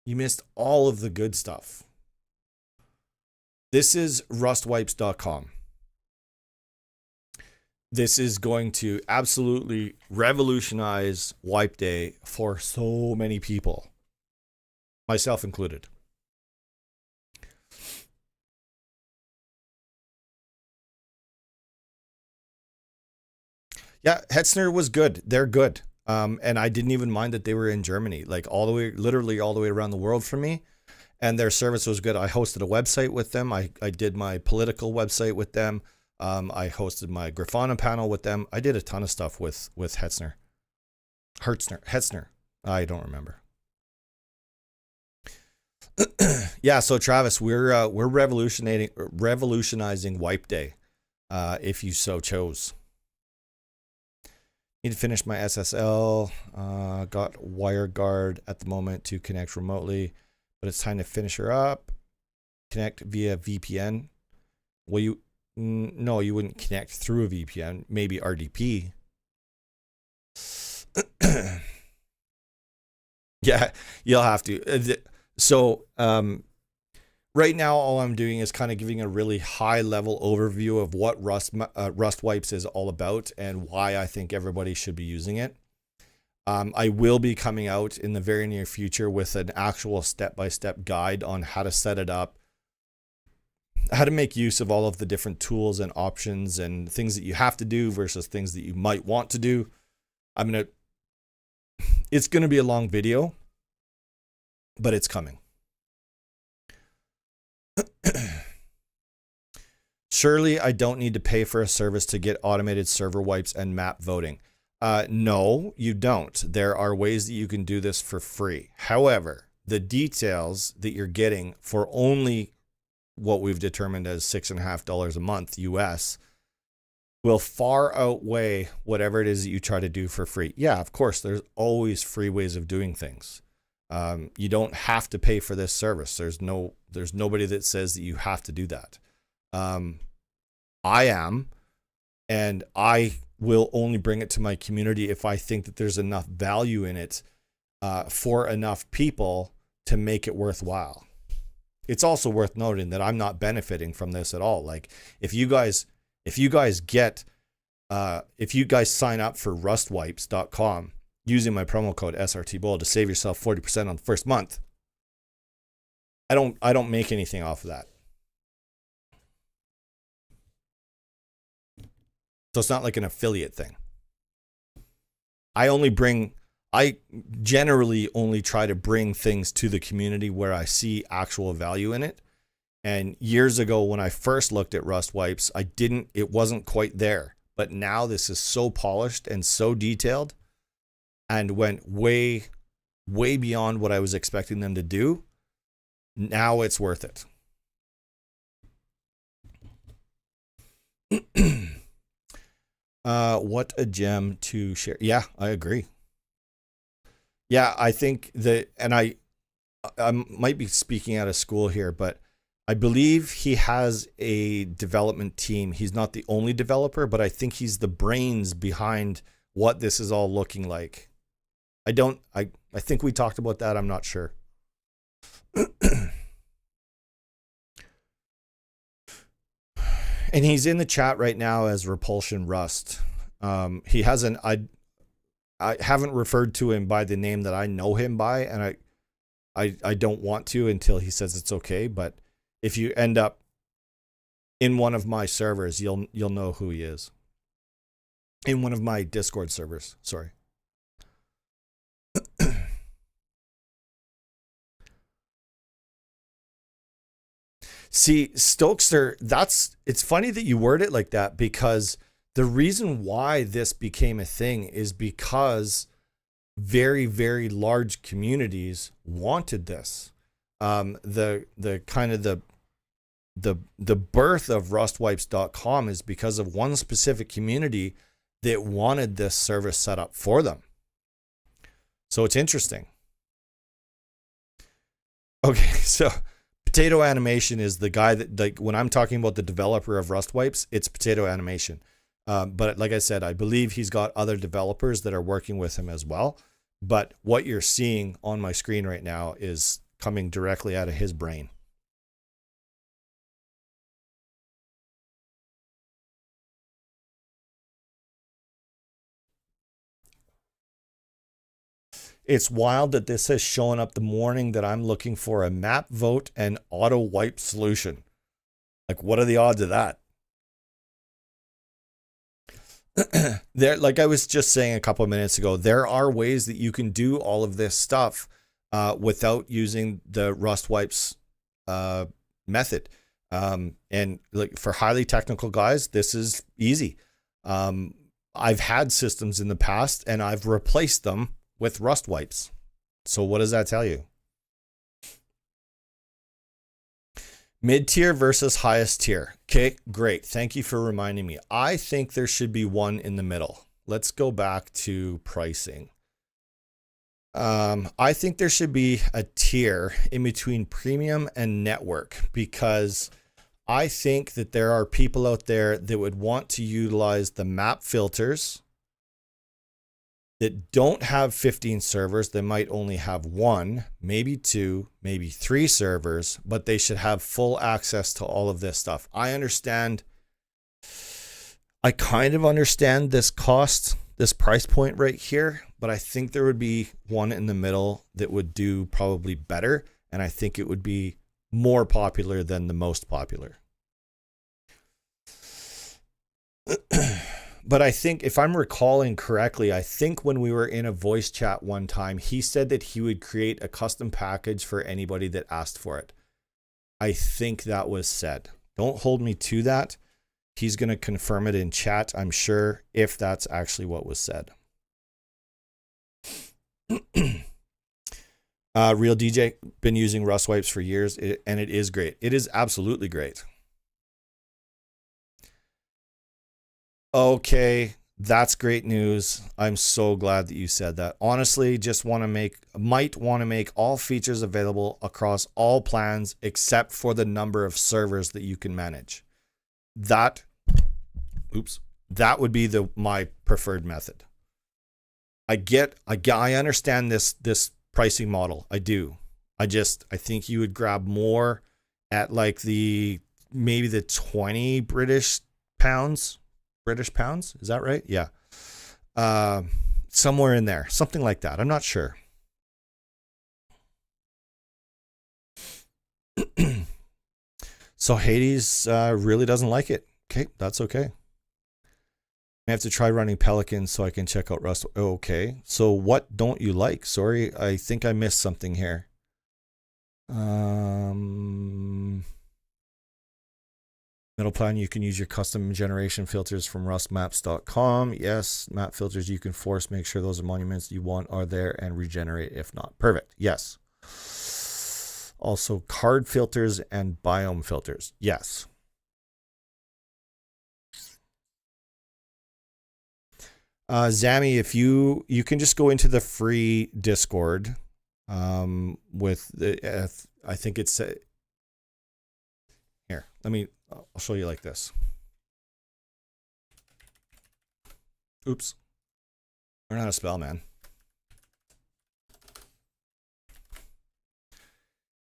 You missed all of the good stuff. This is rustwipes.com. This is going to absolutely revolutionize Wipe Day for so many people, myself included. Yeah, Hetzner was good. They're good. And I didn't even mind that they were in Germany, like all the way, literally all the way around the world for me. And their service was good. I hosted a website with them. I did my political website with them. I hosted my Grafana panel with them. I did a ton of stuff with Hetzner. I don't remember. Yeah, so Travis, we're revolutionizing Wipe Day, if you so chose. Need to finish my SSL. Got WireGuard at the moment to connect remotely, but it's time to finish her up. Connect via VPN. Well, no, you wouldn't connect through a VPN. Maybe RDP. Yeah, you'll have to. So, right now, all I'm doing is kind of giving a really high level overview of what Rust Wipes is all about and why I think everybody should be using it. I will be coming out in the very near future with an actual step-by-step guide on how to set it up, how to make use of all of the different tools and options and things that you have to do versus things that you might want to do. It's going to be a long video, but it's coming. Surely I don't need to pay for a service to get automated server wipes and map voting. No, you don't. There are ways that you can do this for free. However, the details that you're getting for only what we've determined as $6.50 a month US will far outweigh whatever it is that you try to do for free. Yeah, of course, there's always free ways of doing things. You don't have to pay for this service. There's nobody that says that you have to do that. I am, and I will only bring it to my community if I think that there's enough value in it for enough people to make it worthwhile. It's also worth noting that I'm not benefiting from this at all. Like if you guys sign up for rustwipes.com using my promo code SRTBULL to save yourself 40% on the first month, I don't make anything off of that. So it's not like an affiliate thing. I generally only try to bring things to the community where I see actual value in it. And years ago, when I first looked at Rust Wipes, it wasn't quite there. But now this is so polished and so detailed and went way way beyond what I was expecting them to do. Now it's worth it. What a gem to share. Yeah, I agree. Yeah, I think that, and I might be speaking out of school here, but I believe he has a development team. He's not the only developer, but I think he's the brains behind what this is all looking like. I think we talked about that. I'm not sure. And he's in the chat right now as Repulsion Rust. He hasn't, I haven't referred to him by the name that I know him by, and I don't want to until he says it's okay. But if you end up in one of my servers, you'll know who he is. In one of my Discord servers, sorry. See, Stokester, it's funny that you word it like that, because the reason why this became a thing is because very, very large communities wanted this. The kind of the birth of rustwipes.com is because of one specific community that wanted this service set up for them. So it's interesting. Okay, so Potato Animation is the guy that, like, when I'm talking about the developer of Rust Wipes, it's Potato Animation. But like I said, I believe he's got other developers that are working with him as well. But what you're seeing on my screen right now is coming directly out of his brain. It's wild that this has shown up the morning that I'm looking for a map vote and auto wipe solution. Like, what are the odds of that? There, like I was just saying a couple of minutes ago, there are ways that you can do all of this stuff without using the Rust Wipes method. And like for highly technical guys, this is easy. I've had systems in the past and I've replaced them with Rust Wipes. So what does that tell you? Mid-tier versus highest tier. Okay, great. Thank you for reminding me. I think there should be one in the middle. Let's go back to pricing. I think there should be a tier in between premium and network, because I think that there are people out there that would want to utilize the map filters that don't have 15 servers. They might only have one, maybe two, maybe three servers, but they should have full access to all of this stuff. I kind of understand this cost, this price point right here, but I think there would be one in the middle that would do probably better. And I think it would be more popular than the most popular. But I think, if I'm recalling correctly, I think when we were in a voice chat one time, he said that he would create a custom package for anybody that asked for it. I think that was said. Don't hold me to that. He's going to confirm it in chat, I'm sure, if that's actually what was said. Real DJ, been using Rust Wipes for years, and it is great. It is absolutely great. Okay, that's great news. I'm so glad that you said that. Honestly, just might want to make all features available across all plans except for the number of servers that you can manage. That would be my preferred method. I understand this pricing model. I do. I think you would grab more at like maybe the 20 British pounds. British pounds, is that right? Yeah. Somewhere in there, something like that. I'm not sure. So Hades really doesn't like it. Okay, that's okay. I have to try running Helicon so I can check out Rust. Okay, so what don't you like? Sorry, I think I missed something here. Middle plan, you can use your custom generation filters from rustmaps.com. Yes, map filters you can force. Make sure those monuments you want are there and regenerate if not. Perfect. Yes. Also, card filters and biome filters. Yes. Zammy, if you can just go into the free Discord with the I think it's here. I'll show you like this. Oops. Learn how to spell, man.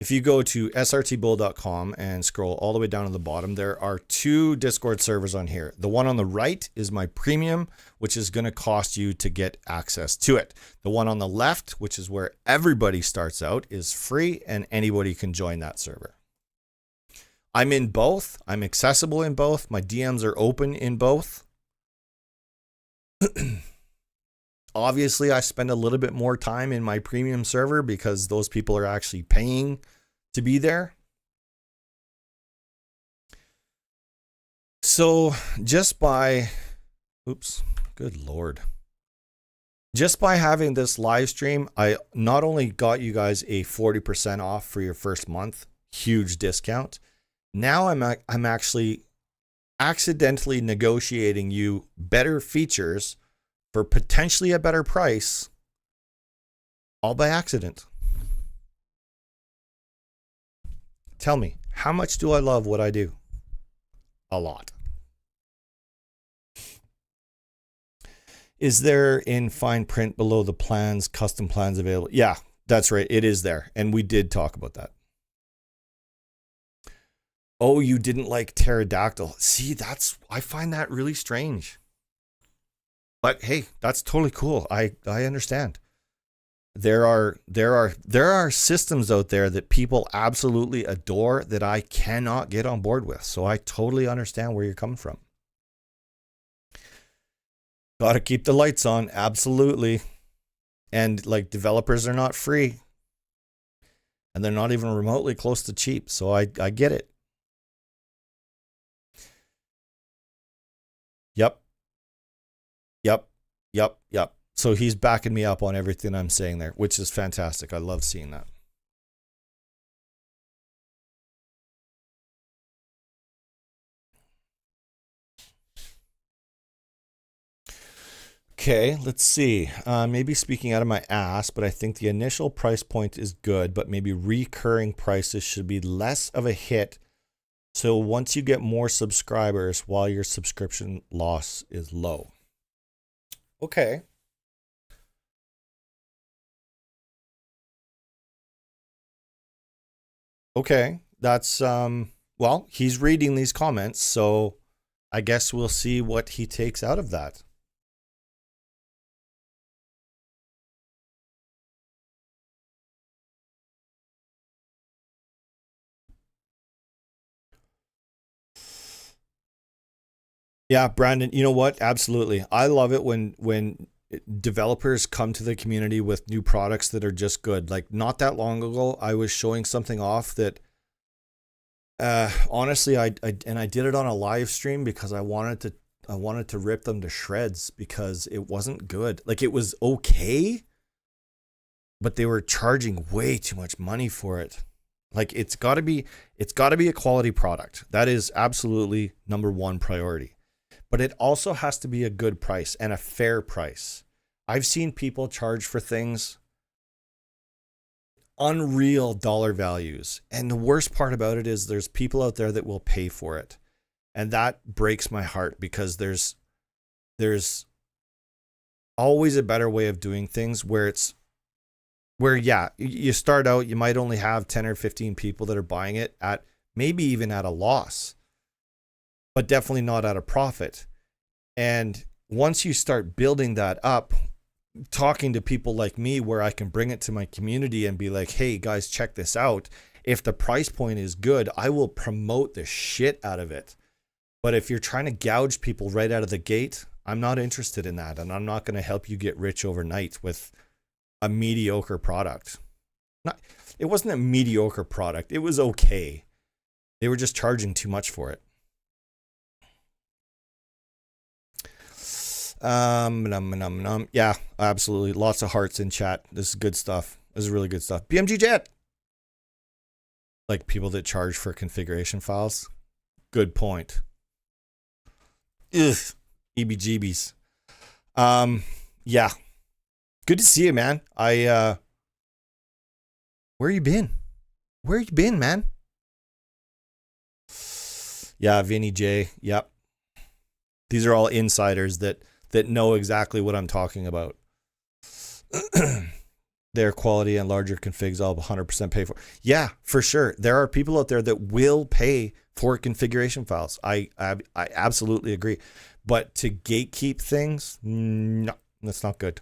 If you go to SRTBULL.com and scroll all the way down to the bottom, there are 2 Discord servers on here. The one on the right is my premium, which is going to cost you to get access to it. The one on the left, which is where everybody starts out, is free and anybody can join that server. I'm in both. I'm accessible in both. My DMs are open in both. Obviously, I spend a little bit more time in my premium server because those people are actually paying to be there. So just by, oops, good Lord. Just by having this live stream, I not only got you guys a 40% off for your first month, huge discount. Now I'm actually accidentally negotiating you better features for potentially a better price, all by accident. Tell me, how much do I love what I do? A lot. Is there in fine print below the plans, custom plans available? Yeah, that's right. It is there. And we did talk about that. Oh, you didn't like pterodactyl. See, I find that really strange. But hey, that's totally cool. I understand. There are systems out there that people absolutely adore that I cannot get on board with. So I totally understand where you're coming from. Got to keep the lights on, absolutely. And like, developers are not free. And they're not even remotely close to cheap. So I get it. Yep. So he's backing me up on everything I'm saying there, which is fantastic. I love seeing that. Okay, let's see. Maybe speaking out of my ass, but I think the initial price point is good, but maybe recurring prices should be less of a hit. So once you get more subscribers while your subscription loss is low. Okay. Okay. That's, well, he's reading these comments, so I guess we'll see what he takes out of that. Yeah, Brandon, you know what? Absolutely. I love it when developers come to the community with new products that are just good. Like, not that long ago, I was showing something off that honestly I did it on a live stream because I wanted to rip them to shreds because it wasn't good. Like, it was okay, but they were charging way too much money for it. Like, it's got to be a quality product. That is absolutely number one priority. But it also has to be a good price and a fair price. I've seen people charge for things unreal dollar values. And the worst part about it is there's people out there that will pay for it. And that breaks my heart because there's always a better way of doing things where yeah, you start out, you might only have 10 or 15 people that are buying it at maybe even at a loss, but definitely not at a profit. And once you start building that up, talking to people like me where I can bring it to my community and be like, hey guys, check this out. If the price point is good, I will promote the shit out of it. But if you're trying to gouge people right out of the gate, I'm not interested in that. And I'm not going to help you get rich overnight with a mediocre product. It wasn't a mediocre product. It was okay. They were just charging too much for it. Yeah, absolutely. Lots of hearts in chat. This is good stuff. This is really good stuff. BMG Jet. Like people that charge for configuration files. Good point. Ugh. EBGBs. Yeah. Good to see you, man. Where you been? Where you been, man? Yeah, Vinny J. Yep. These are all insiders that know exactly what I'm talking about. Their quality and larger configs I'll 100% pay for. Yeah, for sure. There are people out there that will pay for configuration files. I absolutely agree. But to gatekeep things, no, that's not good.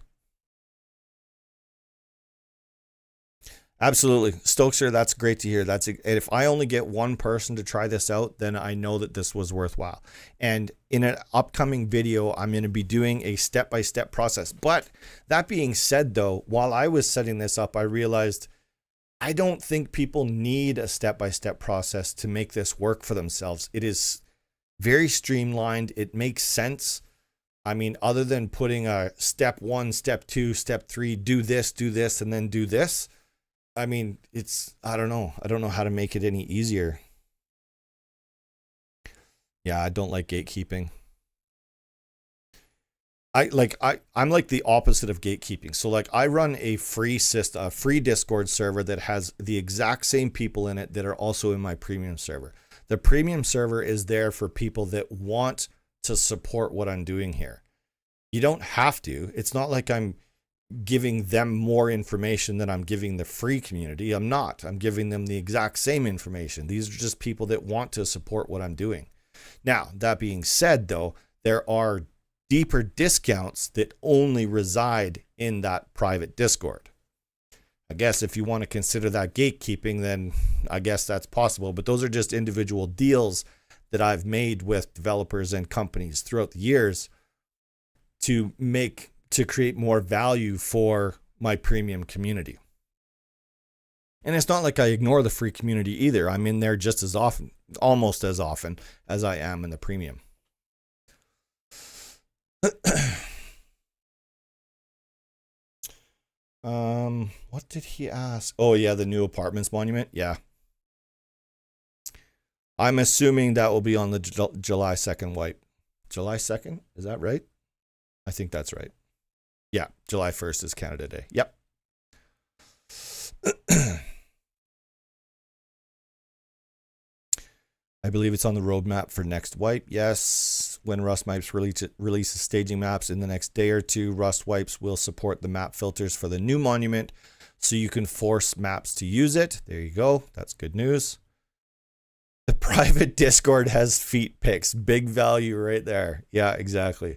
Absolutely. Stokeser, that's great to hear. If I only get one person to try this out, then I know that this was worthwhile. And in an upcoming video, I'm going to be doing a step-by-step process. But that being said, though, while I was setting this up, I realized I don't think people need a step-by-step process to make this work for themselves. It is very streamlined. It makes sense. I mean, other than putting a step 1, step 2, step 3, do this, and then do this. I mean, I don't know. I don't know how to make it any easier. Yeah, I don't like gatekeeping. I'm like the opposite of gatekeeping. So like I run a free system, a free Discord server that has the exact same people in it that are also in my premium server. The premium server is there for people that want to support what I'm doing here. You don't have to. It's not like I'm giving them more information than I'm giving the free community. I'm not. I'm giving them the exact same information. These are just people that want to support what I'm doing. Now, that being said, though, there are deeper discounts that only reside in that private Discord. I guess if you want to consider that gatekeeping, then I guess that's possible. But those are just individual deals that I've made with developers and companies throughout the years to create more value for my premium community. And it's not like I ignore the free community either. I'm in there just as often, almost as often as I am in the premium. What did he ask? Oh yeah, the new apartments monument. Yeah. I'm assuming that will be on the July 2nd wipe. July 2nd? Is that right? I think that's right. Yeah, July 1st is Canada Day. Yep. I believe it's on the roadmap for next wipe. Yes, when Rust Wipes releases staging maps in the next day or two, Rust Wipes will support the map filters for the new monument, so you can force maps to use it. There you go. That's good news. The private Discord has feet pics. Big value right there. Yeah, exactly.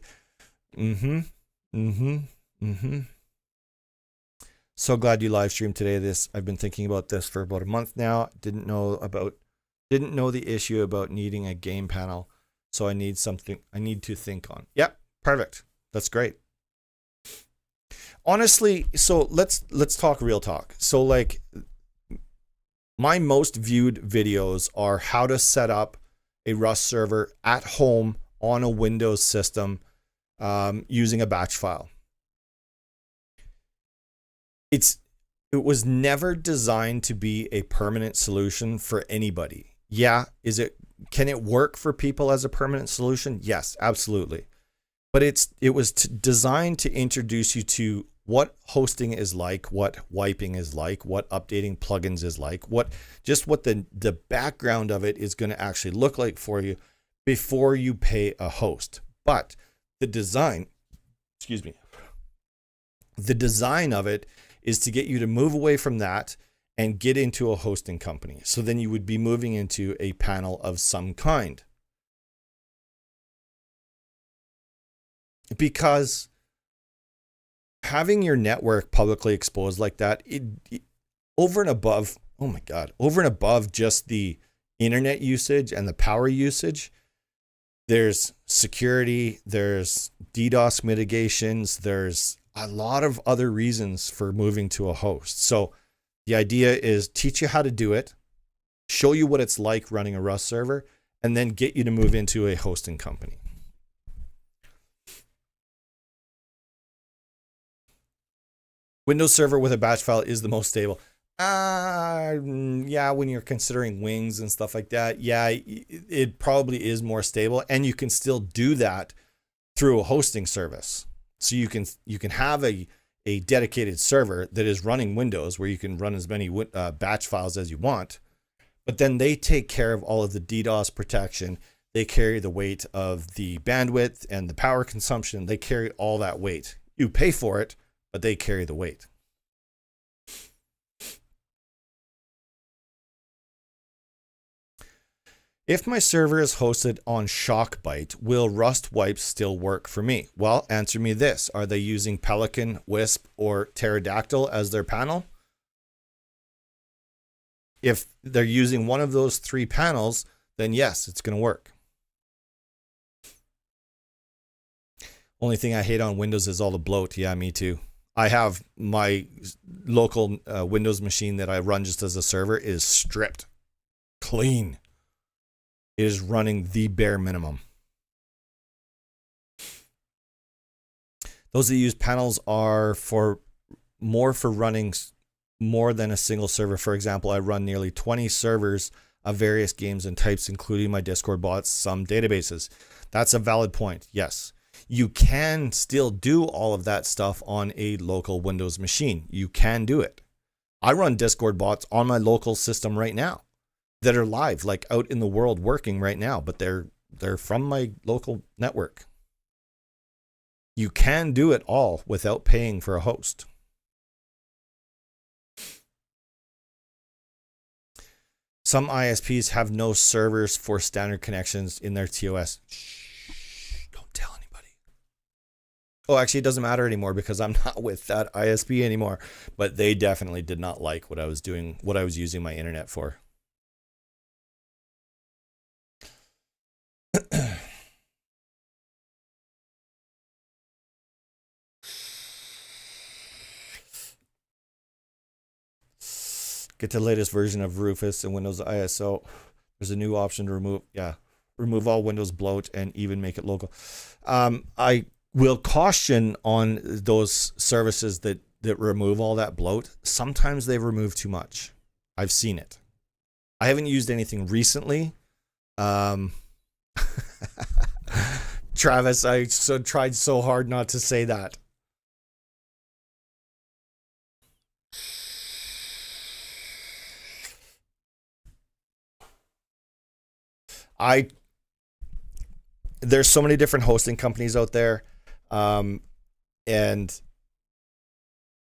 So glad you live streamed today. I've been thinking about this for about a month now. Didn't know the issue about needing a game panel. So I need to think on. Yep, perfect. That's great. Honestly, so let's talk real talk. So like my most viewed videos are how to set up a Rust server at home on a Windows system using a batch file. It was never designed to be a permanent solution for anybody. Yeah, can it work for people as a permanent solution? Yes, absolutely. But it was designed to introduce you to what hosting is like, what wiping is like, what updating plugins is like, what the background of it is going to actually look like for you before you pay a host. But the design of it is to get you to move away from that and get into a hosting company. So then you would be moving into a panel of some kind. Because having your network publicly exposed like that, over and above just the internet usage and the power usage, there's security, there's DDoS mitigations, there's a lot of other reasons for moving to a host. So the idea is teach you how to do it, show you what it's like running a Rust server, and then get you to move into a hosting company. Windows Server with a batch file is the most stable. Yeah, when you're considering wings and stuff like that, yeah, it probably is more stable, and you can still do that through a hosting service. So you can have a dedicated server that is running Windows where you can run as many batch files as you want, but then they take care of all of the DDoS protection. They carry the weight of the bandwidth and the power consumption. They carry all that weight. You pay for it, but they carry the weight. If my server is hosted on Shockbyte, will Rust wipes still work for me? Well, answer me this. Are they using Helicon, Wisp, or Pterodactyl as their panel? If they're using one of those three panels, then yes, it's going to work. Only thing I hate on Windows is all the bloat. Yeah, me too. I have my local Windows machine that I run just as a server is stripped clean. It is running the bare minimum. Those that use panels are for running more than a single server. For example, I run nearly 20 servers of various games and types, including my Discord bots, some databases. That's a valid point. Yes, you can still do all of that stuff on a local Windows machine. You can do it. I run Discord bots on my local system right now that are live, like out in the world working right now, but they're from my local network. You can do it all without paying for a host. Some ISPs have no servers for standard connections in their TOS. Shh, don't tell anybody. Oh, actually, it doesn't matter anymore because I'm not with that ISP anymore, but they definitely did not like what I was doing, what I was using my internet for. Get the latest version of Rufus and Windows ISO. There's a new option to remove all Windows bloat and even make it local. I will caution on those services that remove all that bloat. Sometimes they remove too much. I've seen it. I haven't used anything recently. Travis, I tried so hard not to say that. There's so many different hosting companies out there, and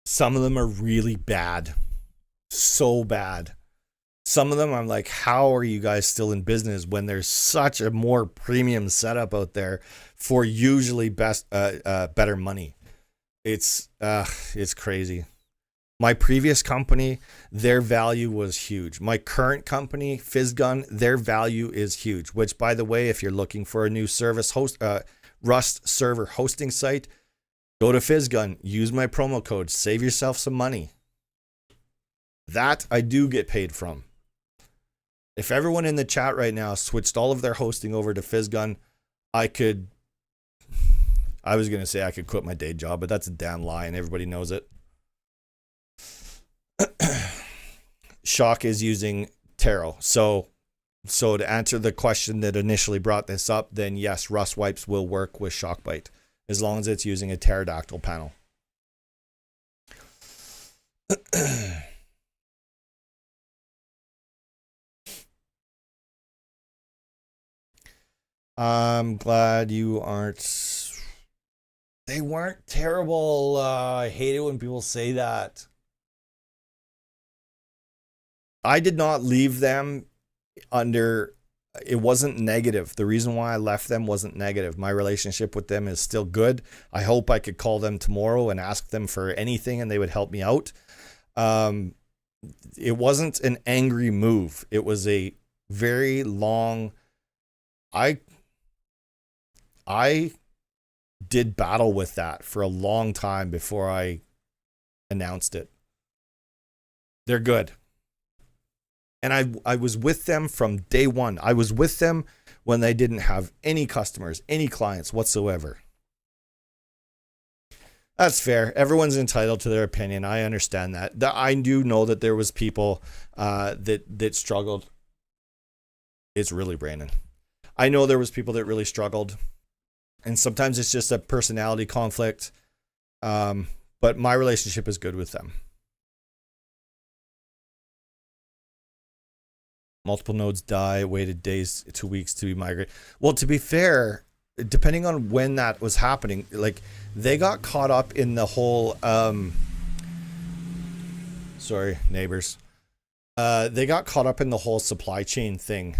some of them are really bad, so bad. Some of them I'm like, how are you guys still in business when there's such a more premium setup out there for usually better money? It's crazy. My previous company, their value was huge. My current company, Fizzgun, their value is huge, which, by the way, if you're looking for a new Rust server hosting site, go to Fizzgun, use my promo code, save yourself some money. That I do get paid from. If everyone in the chat right now switched all of their hosting over to Fizzgun, I was going to say I could quit my day job, but that's a damn lie and everybody knows it. Shock is using Taro. So to answer the question that initially brought this up, then yes, Rust wipes will work with Shockbyte as long as it's using a Pterodactyl panel. I'm glad you aren't. They weren't terrible. I hate it when people say that. I did not leave them under, it wasn't negative. The reason why I left them wasn't negative. My relationship with them is still good. I hope I could call them tomorrow and ask them for anything and they would help me out. It wasn't an angry move. It was a very long, I did battle with that for a long time before I announced it. They're good. And I was with them from day one. I was with them when they didn't have any customers, any clients whatsoever. That's fair. Everyone's entitled to their opinion. I understand that. I do know that there was people that struggled. It's really Brandon. I know there was people that really struggled, and sometimes it's just a personality conflict. But my relationship is good with them. Multiple nodes die, waited days to weeks to be migrated. Well, to be fair, depending on when that was happening, like they got caught up in the whole sorry, neighbors. They got caught up in the whole supply chain thing,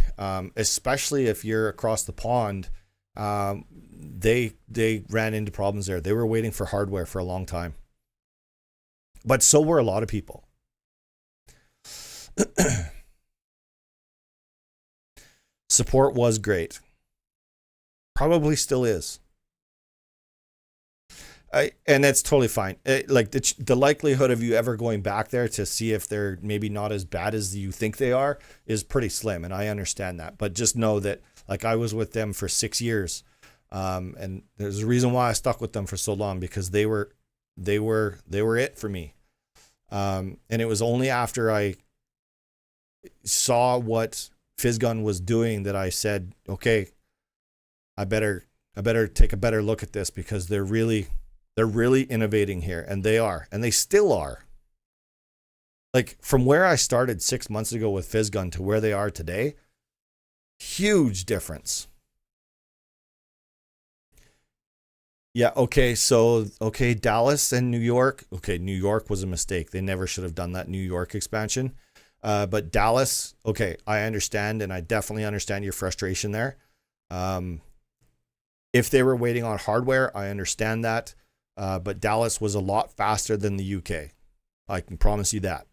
especially if you're across the pond. They ran into problems there. They were waiting for hardware for a long time, but so were a lot of people. Support was great. Probably still is. And that's totally fine. Like the likelihood of you ever going back there to see if they're maybe not as bad as you think they are is pretty slim, and I understand that. But just know that, like, I was with them for 6 years, and there's a reason why I stuck with them for so long, because they were it for me. And it was only after I saw what Fizzgun was doing that I said, okay, I better take a better look at this, because they're really innovating here, and they are, and they still are. Like, from where I started 6 months ago with Fizzgun to where they are today, huge difference. Yeah, okay, so, okay, Dallas and New York. Okay, New York was a mistake. They never should have done that New York expansion. But Dallas, okay, I understand, and I definitely understand your frustration there. If they were waiting on hardware, I understand that. But Dallas was a lot faster than the UK. I can promise you that.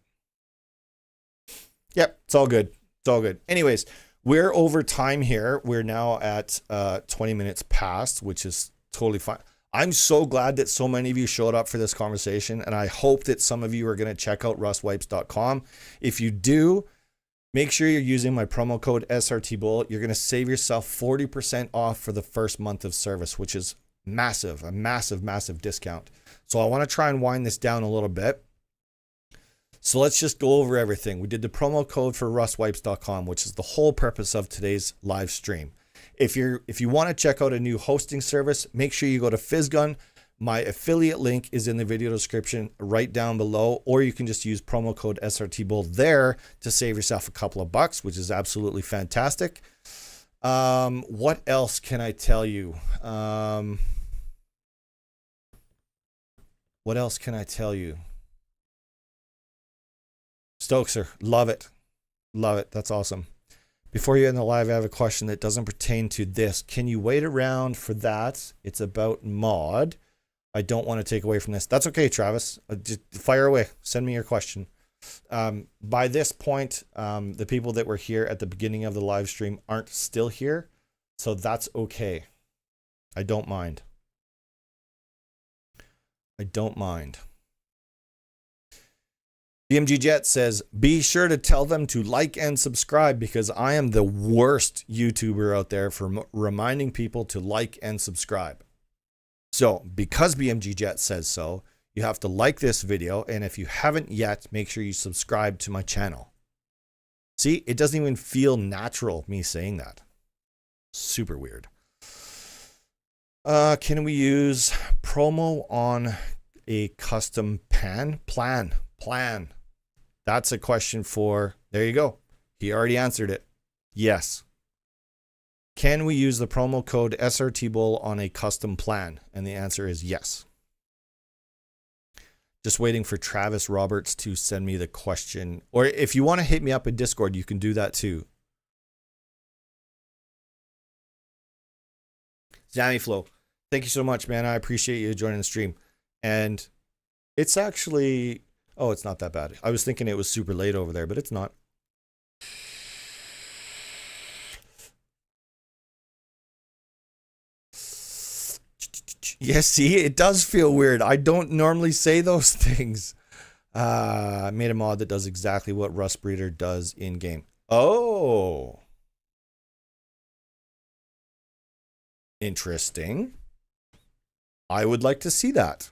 Yep, it's all good. It's all good. Anyways, we're over time here. We're now at 20 minutes past, which is totally fine. I'm so glad that so many of you showed up for this conversation, and I hope that some of you are going to check out rustwipes.com. If you do, make sure you're using my promo code SRTBULL. You're going to save yourself 40% off for the first month of service, which is massive, a massive, massive discount. So I want to try and wind this down a little bit. So let's just go over everything. We did the promo code for rustwipes.com, which is the whole purpose of today's live stream. If you want to check out a new hosting service, make sure you go to Fizzgun. My affiliate link is in the video description right down below, or you can just use promo code SRTBULL there to save yourself a couple of bucks, which is absolutely fantastic. What else can I tell you? What else can I tell you? Stokeser, love it. Love it. That's awesome. Before you end the live, I have a question that doesn't pertain to this. Can you wait around for that? It's about mod. I don't want to take away from this. That's okay, Travis. Just fire away. Send me your question. By this point, the people that were here at the beginning of the live stream aren't still here, so that's okay. I don't mind. I don't mind. BMG Jet says, be sure to tell them to like and subscribe, because I am the worst YouTuber out there for reminding people to like and subscribe. So because BMG Jet says so, you have to like this video. And if you haven't yet, make sure you subscribe to my channel. See, it doesn't even feel natural, me saying that. Super weird. Can we use promo on a custom plan? That's a question for, there you go. He already answered it. Yes. Can we use the promo code SRTBULL on a custom plan? And the answer is yes. Just waiting for Travis Roberts to send me the question. Or if you want to hit me up in Discord, you can do that too. Zamiflow, thank you so much, man. I appreciate you joining the stream. And it's actually... oh, it's not that bad. I was thinking it was super late over there, but it's not. Yeah, see, it does feel weird. I don't normally say those things. I made a mod that does exactly what Rust Breeder does in game. Oh. Interesting. I would like to see that.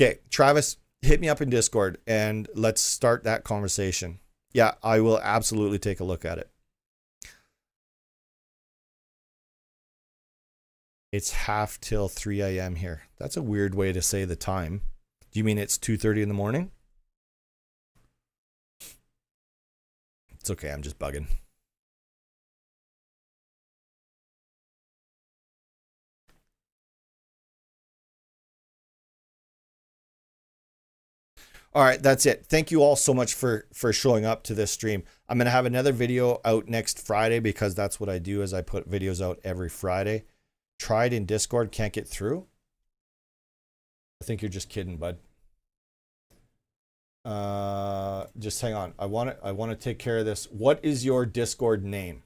Okay, Travis, hit me up in Discord and let's start that conversation. Yeah, I will absolutely take a look at it. It's half till 3 a.m. here. That's a weird way to say the time. Do you mean it's 2:30 in the morning? It's okay, I'm just bugging. All right, that's it. Thank you all so much for showing up to this stream. I'm going to have another video out next Friday because that's what I do, is I put videos out every Friday. Tried in Discord, can't get through. I think you're just kidding, bud. Just hang on. I want to take care of this. What is your Discord name?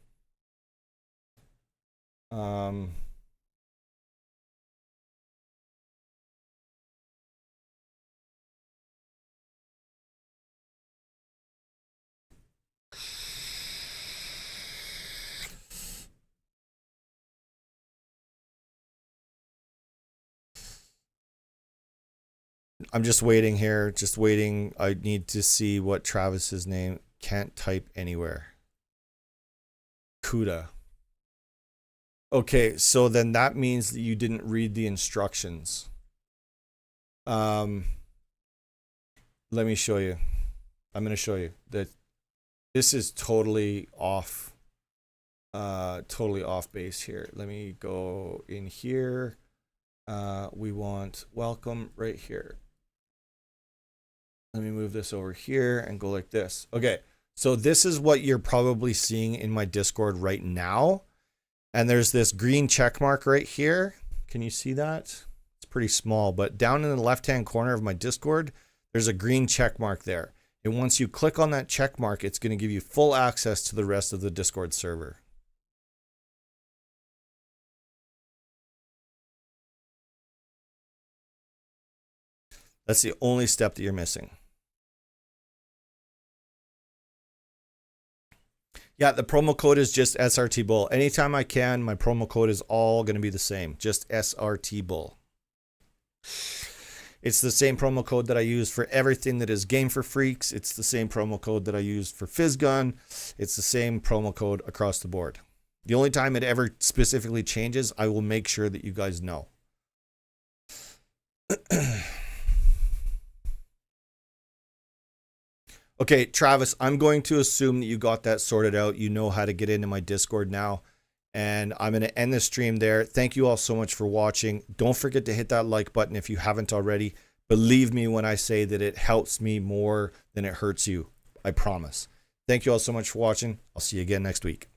I'm just waiting here. Just waiting. I need to see what Travis's name. Can't type anywhere. Kuda. Okay, so then that means that you didn't read the instructions. Let me show you. I'm going to show you that this is totally off base here. Let me go in here. We want welcome right here. Let me move this over here and go like this. Okay, so this is what you're probably seeing in my Discord right now. And there's this green check mark right here. Can you see that? It's pretty small, but down in the left-hand corner of my Discord, there's a green check mark there. And once you click on that check mark, it's going to give you full access to the rest of the Discord server. That's the only step that you're missing. Yeah, the promo code is just SRTBULL. Anytime I can, my promo code is all going to be the same. Just SRTBULL. It's the same promo code that I use for everything that is Game for Freaks. It's the same promo code that I use for FizzGun. It's the same promo code across the board. The only time it ever specifically changes, I will make sure that you guys know. Okay, Travis, I'm going to assume that you got that sorted out. You know how to get into my Discord now. And I'm going to end the stream there. Thank you all so much for watching. Don't forget to hit that like button if you haven't already. Believe me when I say that it helps me more than it hurts you. I promise. Thank you all so much for watching. I'll see you again next week.